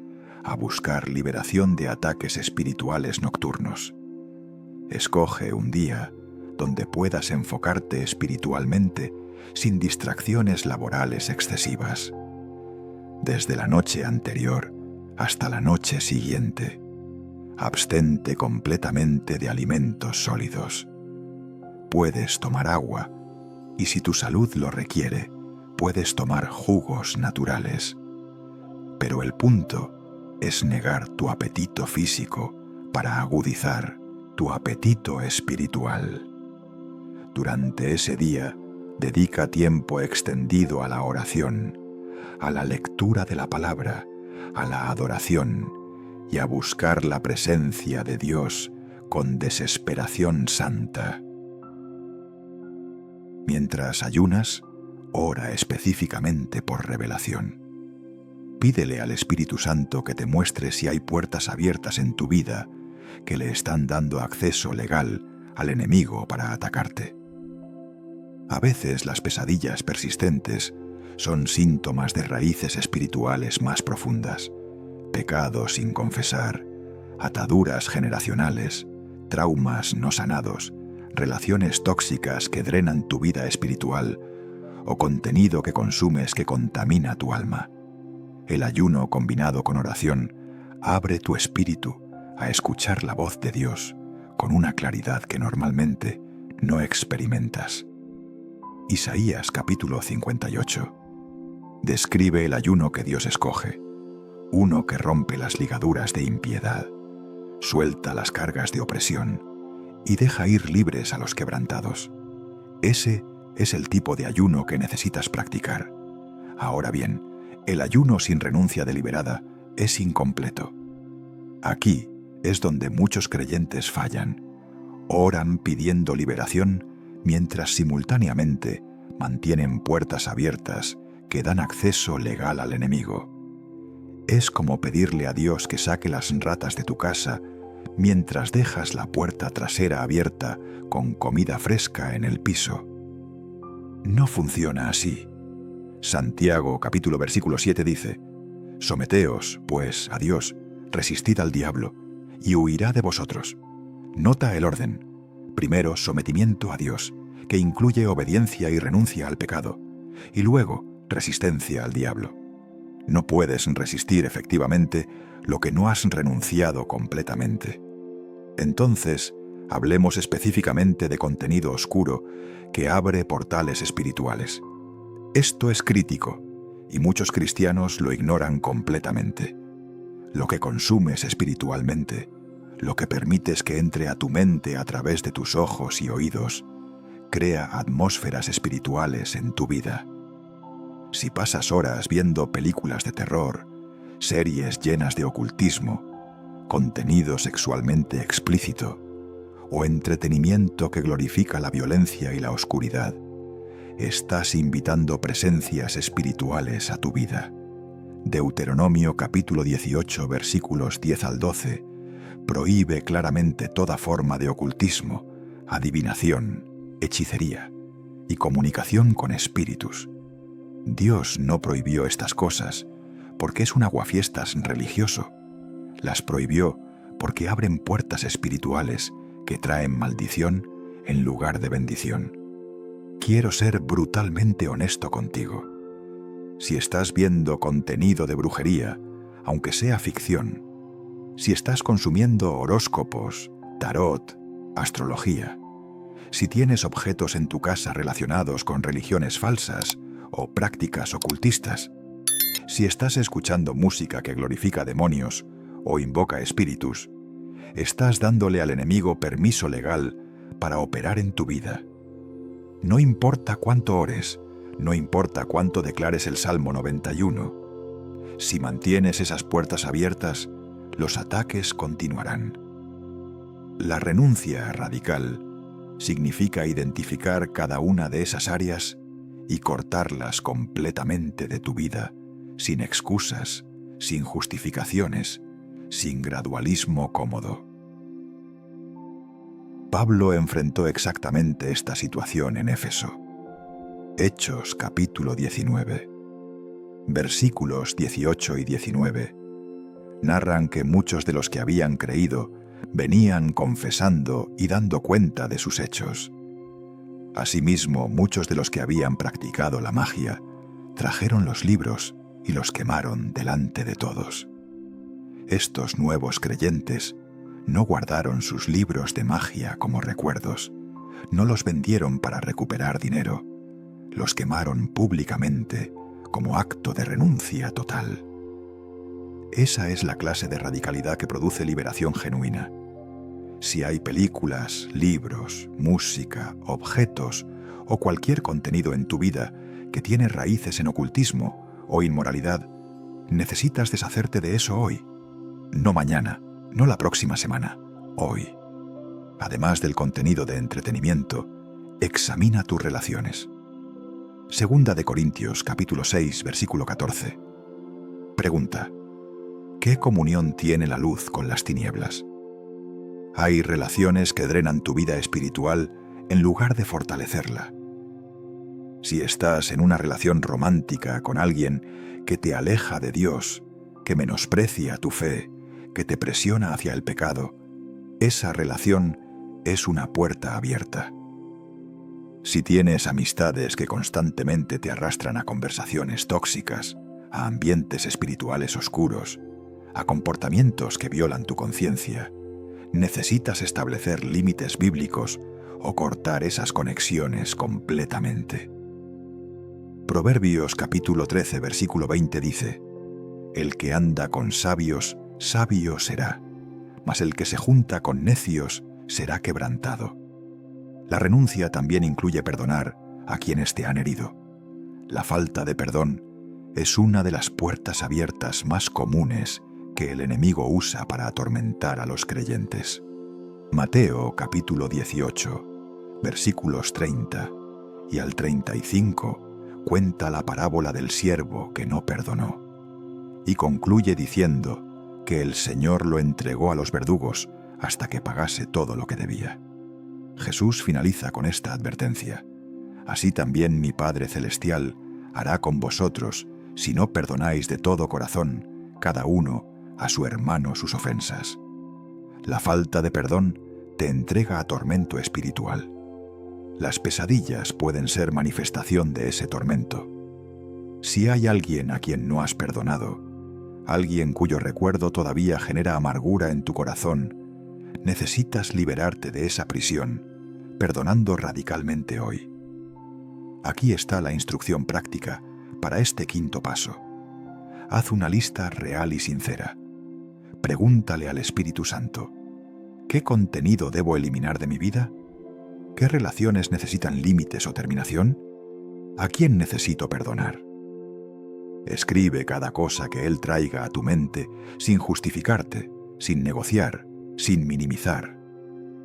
a buscar liberación de ataques espirituales nocturnos. Escoge un día donde puedas enfocarte espiritualmente sin distracciones laborales excesivas. Desde la noche anterior hasta la noche siguiente, abstente completamente de alimentos sólidos. Puedes tomar agua y, si tu salud lo requiere, puedes tomar jugos naturales. Pero el punto es negar tu apetito físico para agudizar tu apetito espiritual. Durante ese día, dedica tiempo extendido a la oración, a la lectura de la palabra, a la adoración y a buscar la presencia de Dios con desesperación santa. Mientras ayunas, Ora específicamente por revelación. Pídele al Espíritu Santo que te muestre si hay puertas abiertas en tu vida que le están dando acceso legal al enemigo para atacarte. A veces las pesadillas persistentes son síntomas de raíces espirituales más profundas, pecados sin confesar, ataduras generacionales, traumas no sanados, relaciones tóxicas que drenan tu vida espiritual o contenido que consumes que contamina tu alma. El ayuno combinado con oración abre tu espíritu a escuchar la voz de Dios con una claridad que normalmente no experimentas. Isaías capítulo 58 describe el ayuno que Dios escoge, uno que rompe las ligaduras de impiedad, suelta las cargas de opresión y deja ir libres a los quebrantados. Ese es el tipo de ayuno que necesitas practicar. Ahora bien, el ayuno sin renuncia deliberada es incompleto. Aquí es donde muchos creyentes fallan. Oran pidiendo liberación mientras simultáneamente mantienen puertas abiertas que dan acceso legal al enemigo. Es como pedirle a Dios que saque las ratas de tu casa mientras dejas la puerta trasera abierta con comida fresca en el piso. No funciona así. Santiago capítulo versículo 7 dice: «Someteos, pues, a Dios, resistid al diablo, y huirá de vosotros». Nota el orden. Primero, sometimiento a Dios, que incluye obediencia y renuncia al pecado, y luego, resistencia al diablo. No puedes resistir efectivamente lo que no has renunciado completamente. Entonces, hablemos específicamente de contenido oscuro que abre portales espirituales. Esto es crítico, y muchos cristianos lo ignoran completamente. Lo que consumes espiritualmente, lo que permites que entre a tu mente a través de tus ojos y oídos, crea atmósferas espirituales en tu vida. Si pasas horas viendo películas de terror, series llenas de ocultismo, contenido sexualmente explícito o entretenimiento que glorifica la violencia y la oscuridad, estás invitando presencias espirituales a tu vida. Deuteronomio capítulo 18 versículos 10 al 12 prohíbe claramente toda forma de ocultismo, adivinación, hechicería y comunicación con espíritus. Dios no prohibió estas cosas porque es un aguafiestas religioso. Las prohibió porque abren puertas espirituales que traen maldición en lugar de bendición. Quiero ser brutalmente honesto contigo. Si estás viendo contenido de brujería, aunque sea ficción, si estás consumiendo horóscopos, tarot, astrología, si tienes objetos en tu casa relacionados con religiones falsas o prácticas ocultistas, si estás escuchando música que glorifica demonios o invoca espíritus, estás dándole al enemigo permiso legal para operar en tu vida. No importa cuánto ores, no importa cuánto declares el Salmo 91. Si mantienes esas puertas abiertas, los ataques continuarán. La renuncia radical significa identificar cada una de esas áreas y cortarlas completamente de tu vida, sin excusas, sin justificaciones, sin gradualismo cómodo. Pablo enfrentó exactamente esta situación en Éfeso. Hechos capítulo 19, versículos 18 y 19, narran que muchos de los que habían creído venían confesando y dando cuenta de sus hechos. Asimismo, muchos de los que habían practicado la magia trajeron los libros y los quemaron delante de todos. Estos nuevos creyentes no guardaron sus libros de magia como recuerdos, no los vendieron para recuperar dinero, los quemaron públicamente como acto de renuncia total. Esa es la clase de radicalidad que produce liberación genuina. Si hay películas, libros, música, objetos o cualquier contenido en tu vida que tiene raíces en ocultismo o inmoralidad, necesitas deshacerte de eso hoy. No mañana, no la próxima semana, hoy. Además del contenido de entretenimiento, examina tus relaciones. Segunda de Corintios, capítulo 6, versículo 14. Pregunta: ¿qué comunión tiene la luz con las tinieblas? Hay relaciones que drenan tu vida espiritual en lugar de fortalecerla. Si estás en una relación romántica con alguien que te aleja de Dios, que menosprecia tu fe, que te presiona hacia el pecado, esa relación es una puerta abierta. Si tienes amistades que constantemente te arrastran a conversaciones tóxicas, a ambientes espirituales oscuros, a comportamientos que violan tu conciencia, necesitas establecer límites bíblicos o cortar esas conexiones completamente. Proverbios capítulo 13, versículo 20 dice: el que anda con sabios, sabio será, mas el que se junta con necios será quebrantado. La renuncia también incluye perdonar a quienes te han herido. La falta de perdón es una de las puertas abiertas más comunes que el enemigo usa para atormentar a los creyentes. Mateo capítulo 18, versículos 30 y al 35 cuenta la parábola del siervo que no perdonó, y concluye diciendo que el Señor lo entregó a los verdugos hasta que pagase todo lo que debía. Jesús finaliza con esta advertencia: así también mi Padre Celestial hará con vosotros si no perdonáis de todo corazón cada uno a su hermano sus ofensas. La falta de perdón te entrega a tormento espiritual. Las pesadillas pueden ser manifestación de ese tormento. Si hay alguien a quien no has perdonado, alguien cuyo recuerdo todavía genera amargura en tu corazón, necesitas liberarte de esa prisión, perdonando radicalmente hoy. Aquí está la instrucción práctica para este quinto paso. Haz una lista real y sincera. Pregúntale al Espíritu Santo: ¿qué contenido debo eliminar de mi vida? ¿Qué relaciones necesitan límites o terminación? ¿A quién necesito perdonar? Escribe cada cosa que Él traiga a tu mente sin justificarte, sin negociar, sin minimizar.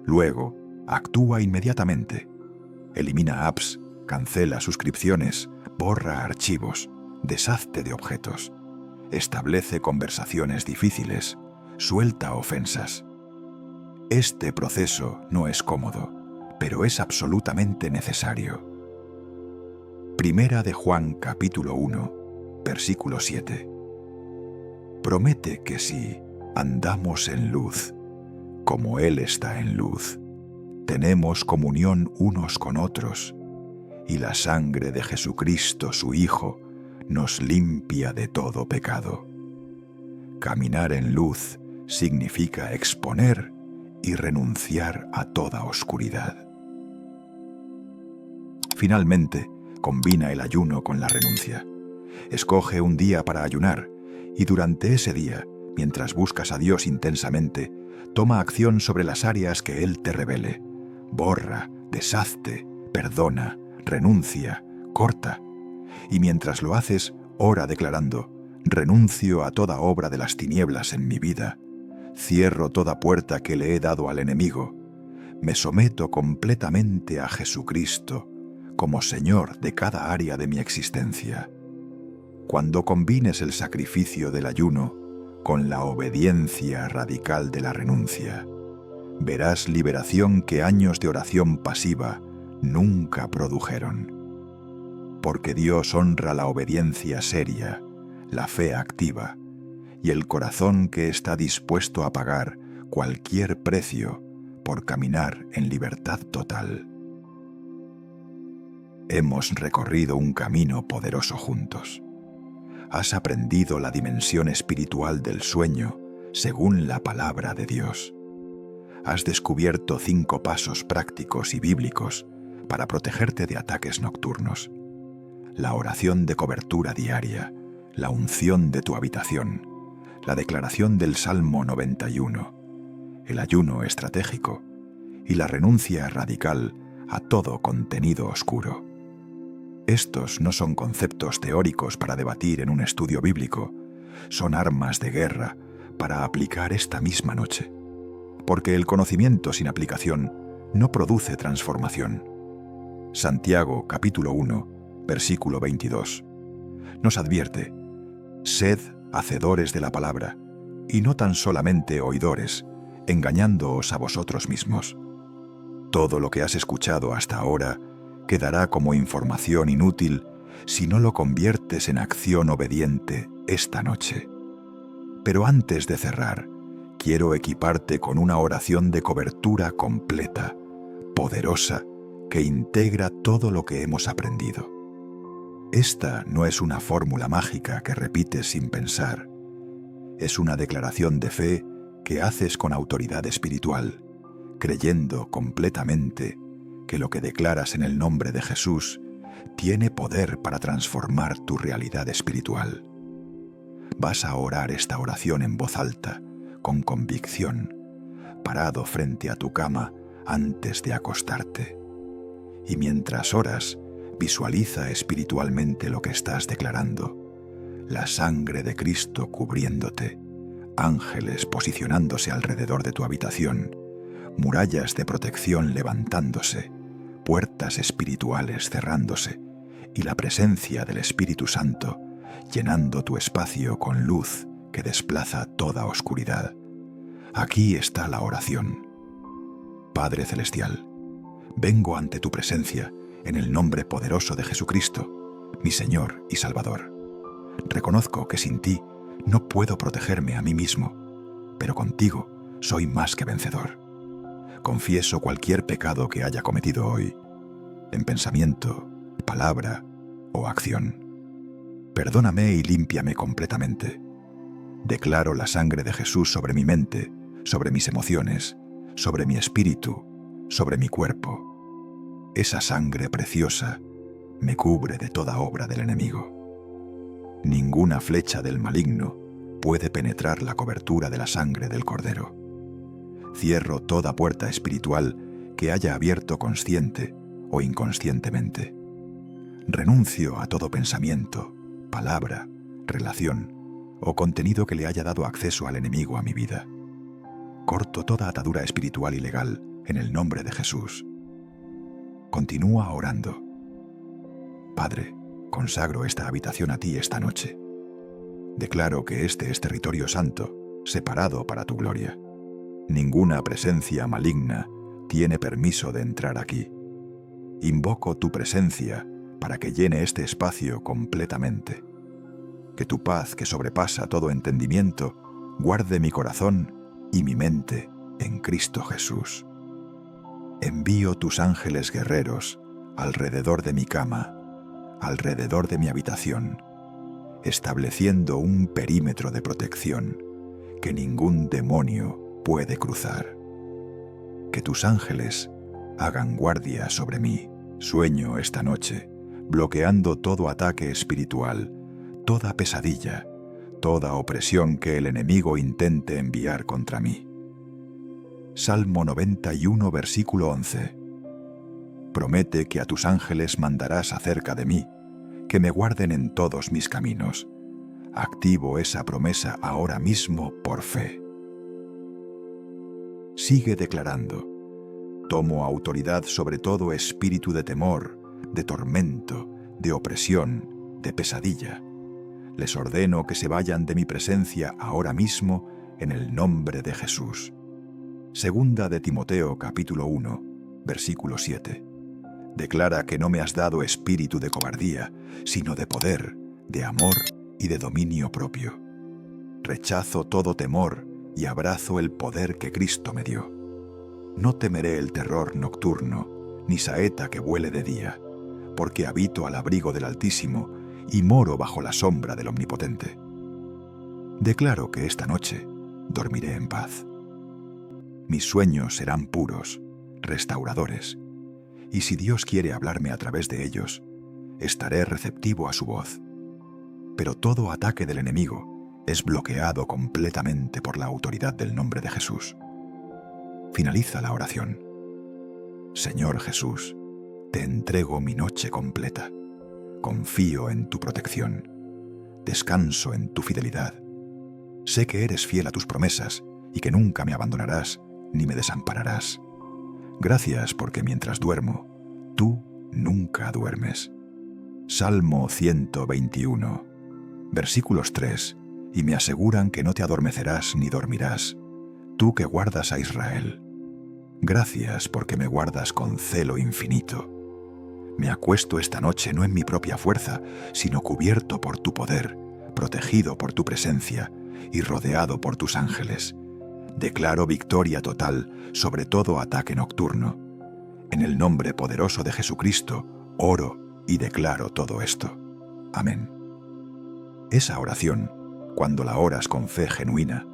Luego, actúa inmediatamente. Elimina apps, cancela suscripciones, borra archivos, deshazte de objetos. Establece conversaciones difíciles, suelta ofensas. Este proceso no es cómodo, pero es absolutamente necesario. Primera de Juan capítulo 1, versículo 7. Promete que si andamos en luz, como Él está en luz, tenemos comunión unos con otros, y la sangre de Jesucristo, su Hijo, nos limpia de todo pecado. Caminar en luz significa exponer y renunciar a toda oscuridad. Finalmente, combina el ayuno con la renuncia. Escoge un día para ayunar y durante ese día, mientras buscas a Dios intensamente, toma acción sobre las áreas que Él te revele. Borra, deshazte, perdona, renuncia, corta. Y mientras lo haces, ora declarando: renuncio a toda obra de las tinieblas en mi vida. Cierro toda puerta que le he dado al enemigo. Me someto completamente a Jesucristo como Señor de cada área de mi existencia. Cuando combines el sacrificio del ayuno con la obediencia radical de la renuncia, verás liberación que años de oración pasiva nunca produjeron. Porque Dios honra la obediencia seria, la fe activa y el corazón que está dispuesto a pagar cualquier precio por caminar en libertad total. Hemos recorrido un camino poderoso juntos. Has aprendido la dimensión espiritual del sueño según la palabra de Dios. Has descubierto 5 pasos prácticos y bíblicos para protegerte de ataques nocturnos. La oración de cobertura diaria, la unción de tu habitación, la declaración del Salmo 91, el ayuno estratégico y la renuncia radical a todo contenido oscuro. Estos no son conceptos teóricos para debatir en un estudio bíblico, son armas de guerra para aplicar esta misma noche, porque el conocimiento sin aplicación no produce transformación. Santiago capítulo 1 versículo 22. Nos advierte: sed hacedores de la palabra, y no tan solamente oidores, engañándoos a vosotros mismos. Todo lo que has escuchado hasta ahora quedará como información inútil si no lo conviertes en acción obediente esta noche. Pero antes de cerrar, quiero equiparte con una oración de cobertura completa, poderosa, que integra todo lo que hemos aprendido. Esta no es una fórmula mágica que repites sin pensar. Es una declaración de fe que haces con autoridad espiritual, creyendo completamente que lo que declaras en el nombre de Jesús tiene poder para transformar tu realidad espiritual. Vas a orar esta oración en voz alta, con convicción, parado frente a tu cama antes de acostarte. Y mientras oras, visualiza espiritualmente lo que estás declarando: la sangre de Cristo cubriéndote, ángeles posicionándose alrededor de tu habitación, murallas de protección levantándose, puertas espirituales cerrándose y la presencia del Espíritu Santo llenando tu espacio con luz que desplaza toda oscuridad. Aquí está la oración. Padre Celestial, vengo ante tu presencia en el nombre poderoso de Jesucristo, mi Señor y Salvador. Reconozco que sin ti no puedo protegerme a mí mismo, pero contigo soy más que vencedor. Confieso cualquier pecado que haya cometido hoy, en pensamiento, palabra o acción. Perdóname y límpiame completamente. Declaro la sangre de Jesús sobre mi mente, sobre mis emociones, sobre mi espíritu, sobre mi cuerpo. Esa sangre preciosa me cubre de toda obra del enemigo. Ninguna flecha del maligno puede penetrar la cobertura de la sangre del Cordero. Cierro toda puerta espiritual que haya abierto consciente o inconscientemente. Renuncio a todo pensamiento, palabra, relación o contenido que le haya dado acceso al enemigo a mi vida. Corto toda atadura espiritual y legal en el nombre de Jesús. Continúa orando. Padre, consagro esta habitación a ti esta noche. Declaro que este es territorio santo, separado para tu gloria. Ninguna presencia maligna tiene permiso de entrar aquí. Invoco tu presencia para que llene este espacio completamente. Que tu paz, que sobrepasa todo entendimiento, guarde mi corazón y mi mente en Cristo Jesús. Envío tus ángeles guerreros alrededor de mi cama, alrededor de mi habitación, estableciendo un perímetro de protección que ningún demonio puede cruzar. Que tus ángeles hagan guardia sobre mí. Sueño esta noche, bloqueando todo ataque espiritual, toda pesadilla, toda opresión que el enemigo intente enviar contra mí. Salmo 91, versículo 11. Promete que a tus ángeles mandarás acerca de mí, que me guarden en todos mis caminos. Activo esa promesa ahora mismo por fe. Sigue declarando: tomo autoridad sobre todo espíritu de temor, de tormento, de opresión, de pesadilla. Les ordeno que se vayan de mi presencia ahora mismo en el nombre de Jesús. Segunda de Timoteo capítulo 1, versículo 7. Declara que no me has dado espíritu de cobardía, sino de poder, de amor y de dominio propio. Rechazo todo temor y abrazo el poder que Cristo me dio. No temeré el terror nocturno, ni saeta que vuele de día, porque habito al abrigo del Altísimo y moro bajo la sombra del Omnipotente. Declaro que esta noche dormiré en paz. Mis sueños serán puros, restauradores, y si Dios quiere hablarme a través de ellos, estaré receptivo a su voz. Pero todo ataque del enemigo es bloqueado completamente por la autoridad del nombre de Jesús. Finaliza la oración. Señor Jesús, te entrego mi noche completa. Confío en tu protección. Descanso en tu fidelidad. Sé que eres fiel a tus promesas y que nunca me abandonarás ni me desampararás. Gracias porque mientras duermo, tú nunca duermes. Salmo 121, versículos 3, y me aseguran que no te adormecerás ni dormirás, tú que guardas a Israel. Gracias porque me guardas con celo infinito. Me acuesto esta noche no en mi propia fuerza, sino cubierto por tu poder, protegido por tu presencia y rodeado por tus ángeles. Declaro victoria total sobre todo ataque nocturno. En el nombre poderoso de Jesucristo, oro y declaro todo esto. Amén. Esa oración, cuando la oras con fe genuina,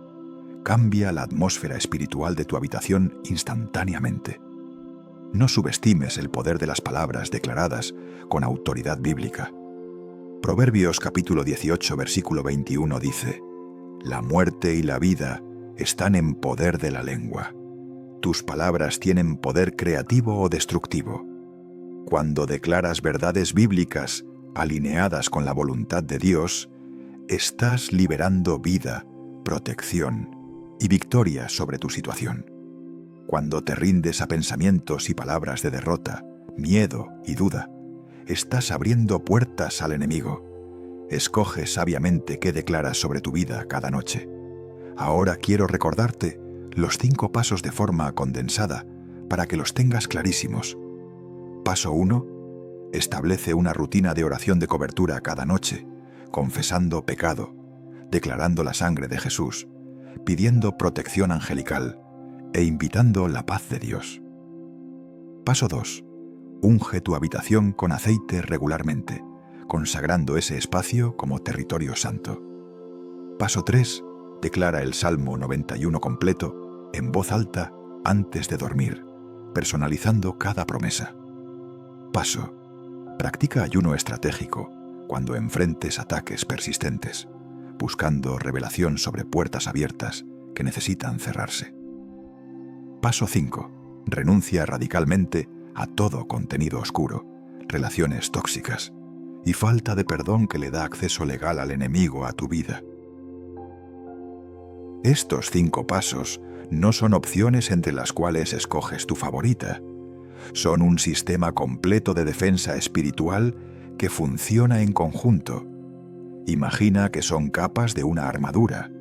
cambia la atmósfera espiritual de tu habitación instantáneamente. No subestimes el poder de las palabras declaradas con autoridad bíblica. Proverbios capítulo 18, versículo 21 dice: La muerte y la vida están en poder de la lengua. Tus palabras tienen poder creativo o destructivo. Cuando declaras verdades bíblicas alineadas con la voluntad de Dios, estás liberando vida, protección y victoria sobre tu situación. Cuando te rindes a pensamientos y palabras de derrota, miedo y duda, estás abriendo puertas al enemigo. Escoge sabiamente qué declaras sobre tu vida cada noche. Ahora quiero recordarte los 5 pasos de forma condensada para que los tengas clarísimos. Paso 1. Establece una rutina de oración de cobertura cada noche, confesando pecado, declarando la sangre de Jesús, pidiendo protección angelical e invitando la paz de Dios. Paso 2. Unge tu habitación con aceite regularmente, consagrando ese espacio como territorio santo. Paso 3. Declara el Salmo 91 completo en voz alta antes de dormir, personalizando cada promesa. Paso. Practica ayuno estratégico cuando enfrentes ataques persistentes, buscando revelación sobre puertas abiertas que necesitan cerrarse. Paso 5. Renuncia radicalmente a todo contenido oscuro, relaciones tóxicas y falta de perdón que le da acceso legal al enemigo a tu vida. Estos 5 pasos no son opciones entre las cuales escoges tu favorita. Son un sistema completo de defensa espiritual que funciona en conjunto. Imagina que son capas de una armadura.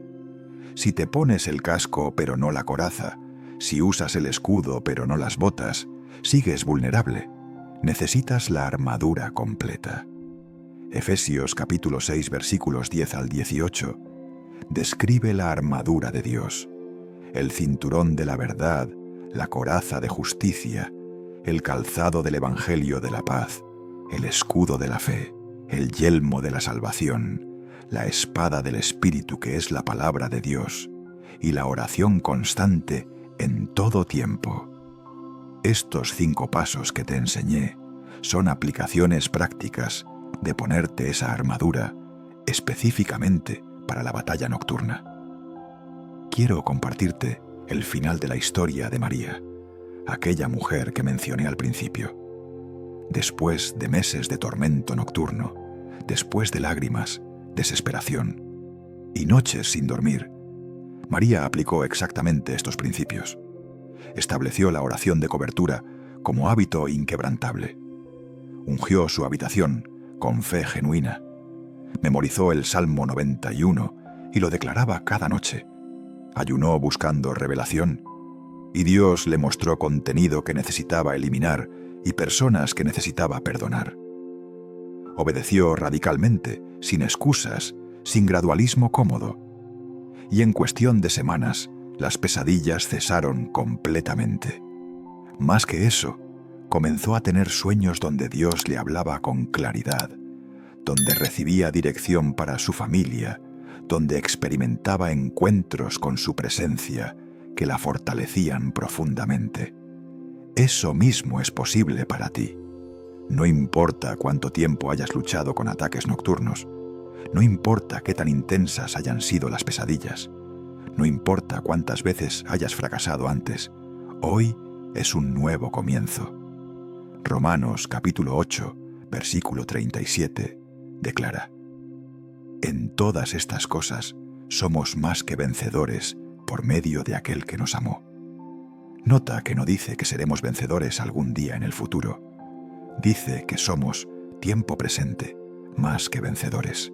Si te pones el casco pero no la coraza, si usas el escudo pero no las botas, sigues vulnerable. Necesitas la armadura completa. Efesios capítulo 6 versículos 10 al 18 describe la armadura de Dios, el cinturón de la verdad, la coraza de justicia, el calzado del evangelio de la paz, el escudo de la fe, el yelmo de la salvación, la espada del Espíritu que es la palabra de Dios, y la oración constante en todo tiempo. Estos 5 pasos que te enseñé son aplicaciones prácticas de ponerte esa armadura específicamente para la batalla nocturna. Quiero compartirte el final de la historia de María, aquella mujer que mencioné al principio. Después de meses de tormento nocturno, después de lágrimas, desesperación y noches sin dormir, María aplicó exactamente estos principios. Estableció la oración de cobertura como hábito inquebrantable. Ungió su habitación con fe genuina. Memorizó el Salmo 91 y lo declaraba cada noche. Ayunó buscando revelación, y Dios le mostró contenido que necesitaba eliminar y personas que necesitaba perdonar. Obedeció radicalmente, sin excusas, sin gradualismo cómodo. Y en cuestión de semanas, las pesadillas cesaron completamente. Más que eso, comenzó a tener sueños donde Dios le hablaba con claridad, donde recibía dirección para su familia, donde experimentaba encuentros con su presencia que la fortalecían profundamente. Eso mismo es posible para ti. No importa cuánto tiempo hayas luchado con ataques nocturnos, no importa qué tan intensas hayan sido las pesadillas, no importa cuántas veces hayas fracasado antes, hoy es un nuevo comienzo. Romanos capítulo 8, versículo 37, declara: En todas estas cosas somos más que vencedores por medio de aquel que nos amó. Nota que no dice que seremos vencedores algún día en el futuro. Dice que somos tiempo presente, más que vencedores.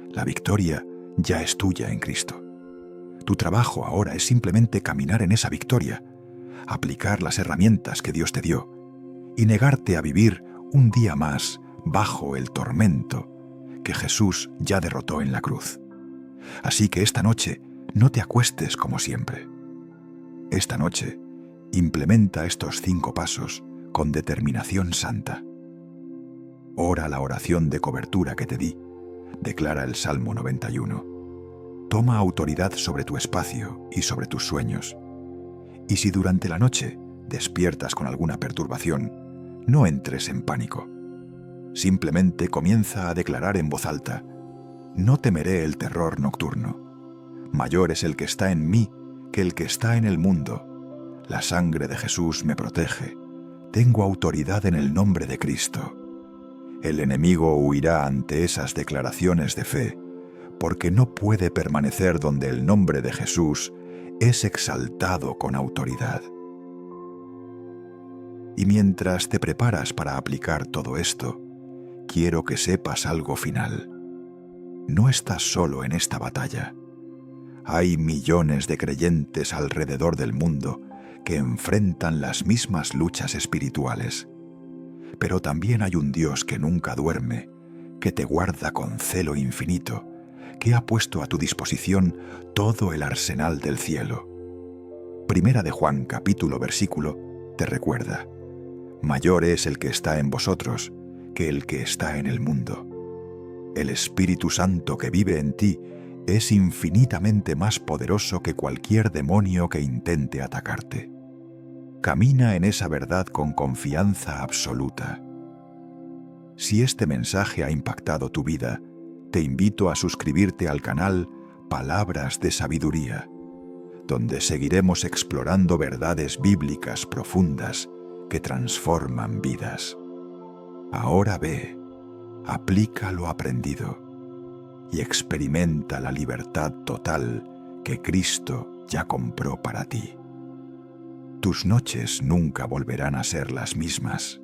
La victoria ya es tuya en Cristo. Tu trabajo ahora es simplemente caminar en esa victoria, aplicar las herramientas que Dios te dio y negarte a vivir un día más bajo el tormento que Jesús ya derrotó en la cruz. Así que esta noche no te acuestes como siempre. Esta noche implementa estos 5 pasos con determinación santa. Ora la oración de cobertura que te di, declara el Salmo 91. Toma autoridad sobre tu espacio y sobre tus sueños. Y si durante la noche despiertas con alguna perturbación, no entres en pánico. Simplemente comienza a declarar en voz alta: no temeré el terror nocturno. Mayor es el que está en mí que el que está en el mundo. La sangre de Jesús me protege. Tengo autoridad en el nombre de Cristo. El enemigo huirá ante esas declaraciones de fe, porque no puede permanecer donde el nombre de Jesús es exaltado con autoridad. Y mientras te preparas para aplicar todo esto, quiero que sepas algo final. No estás solo en esta batalla. Hay millones de creyentes alrededor del mundo que enfrentan las mismas luchas espirituales. Pero también hay un Dios que nunca duerme, que te guarda con celo infinito, que ha puesto a tu disposición todo el arsenal del cielo. Primera de Juan capítulo versículo te recuerda: mayor es el que está en vosotros que el que está en el mundo. El Espíritu Santo que vive en ti es infinitamente más poderoso que cualquier demonio que intente atacarte. Camina en esa verdad con confianza absoluta. Si este mensaje ha impactado tu vida, te invito a suscribirte al canal Palabras de Sabiduría, donde seguiremos explorando verdades bíblicas profundas que transforman vidas. Ahora ve, aplica lo aprendido y experimenta la libertad total que Cristo ya compró para ti. Tus noches nunca volverán a ser las mismas.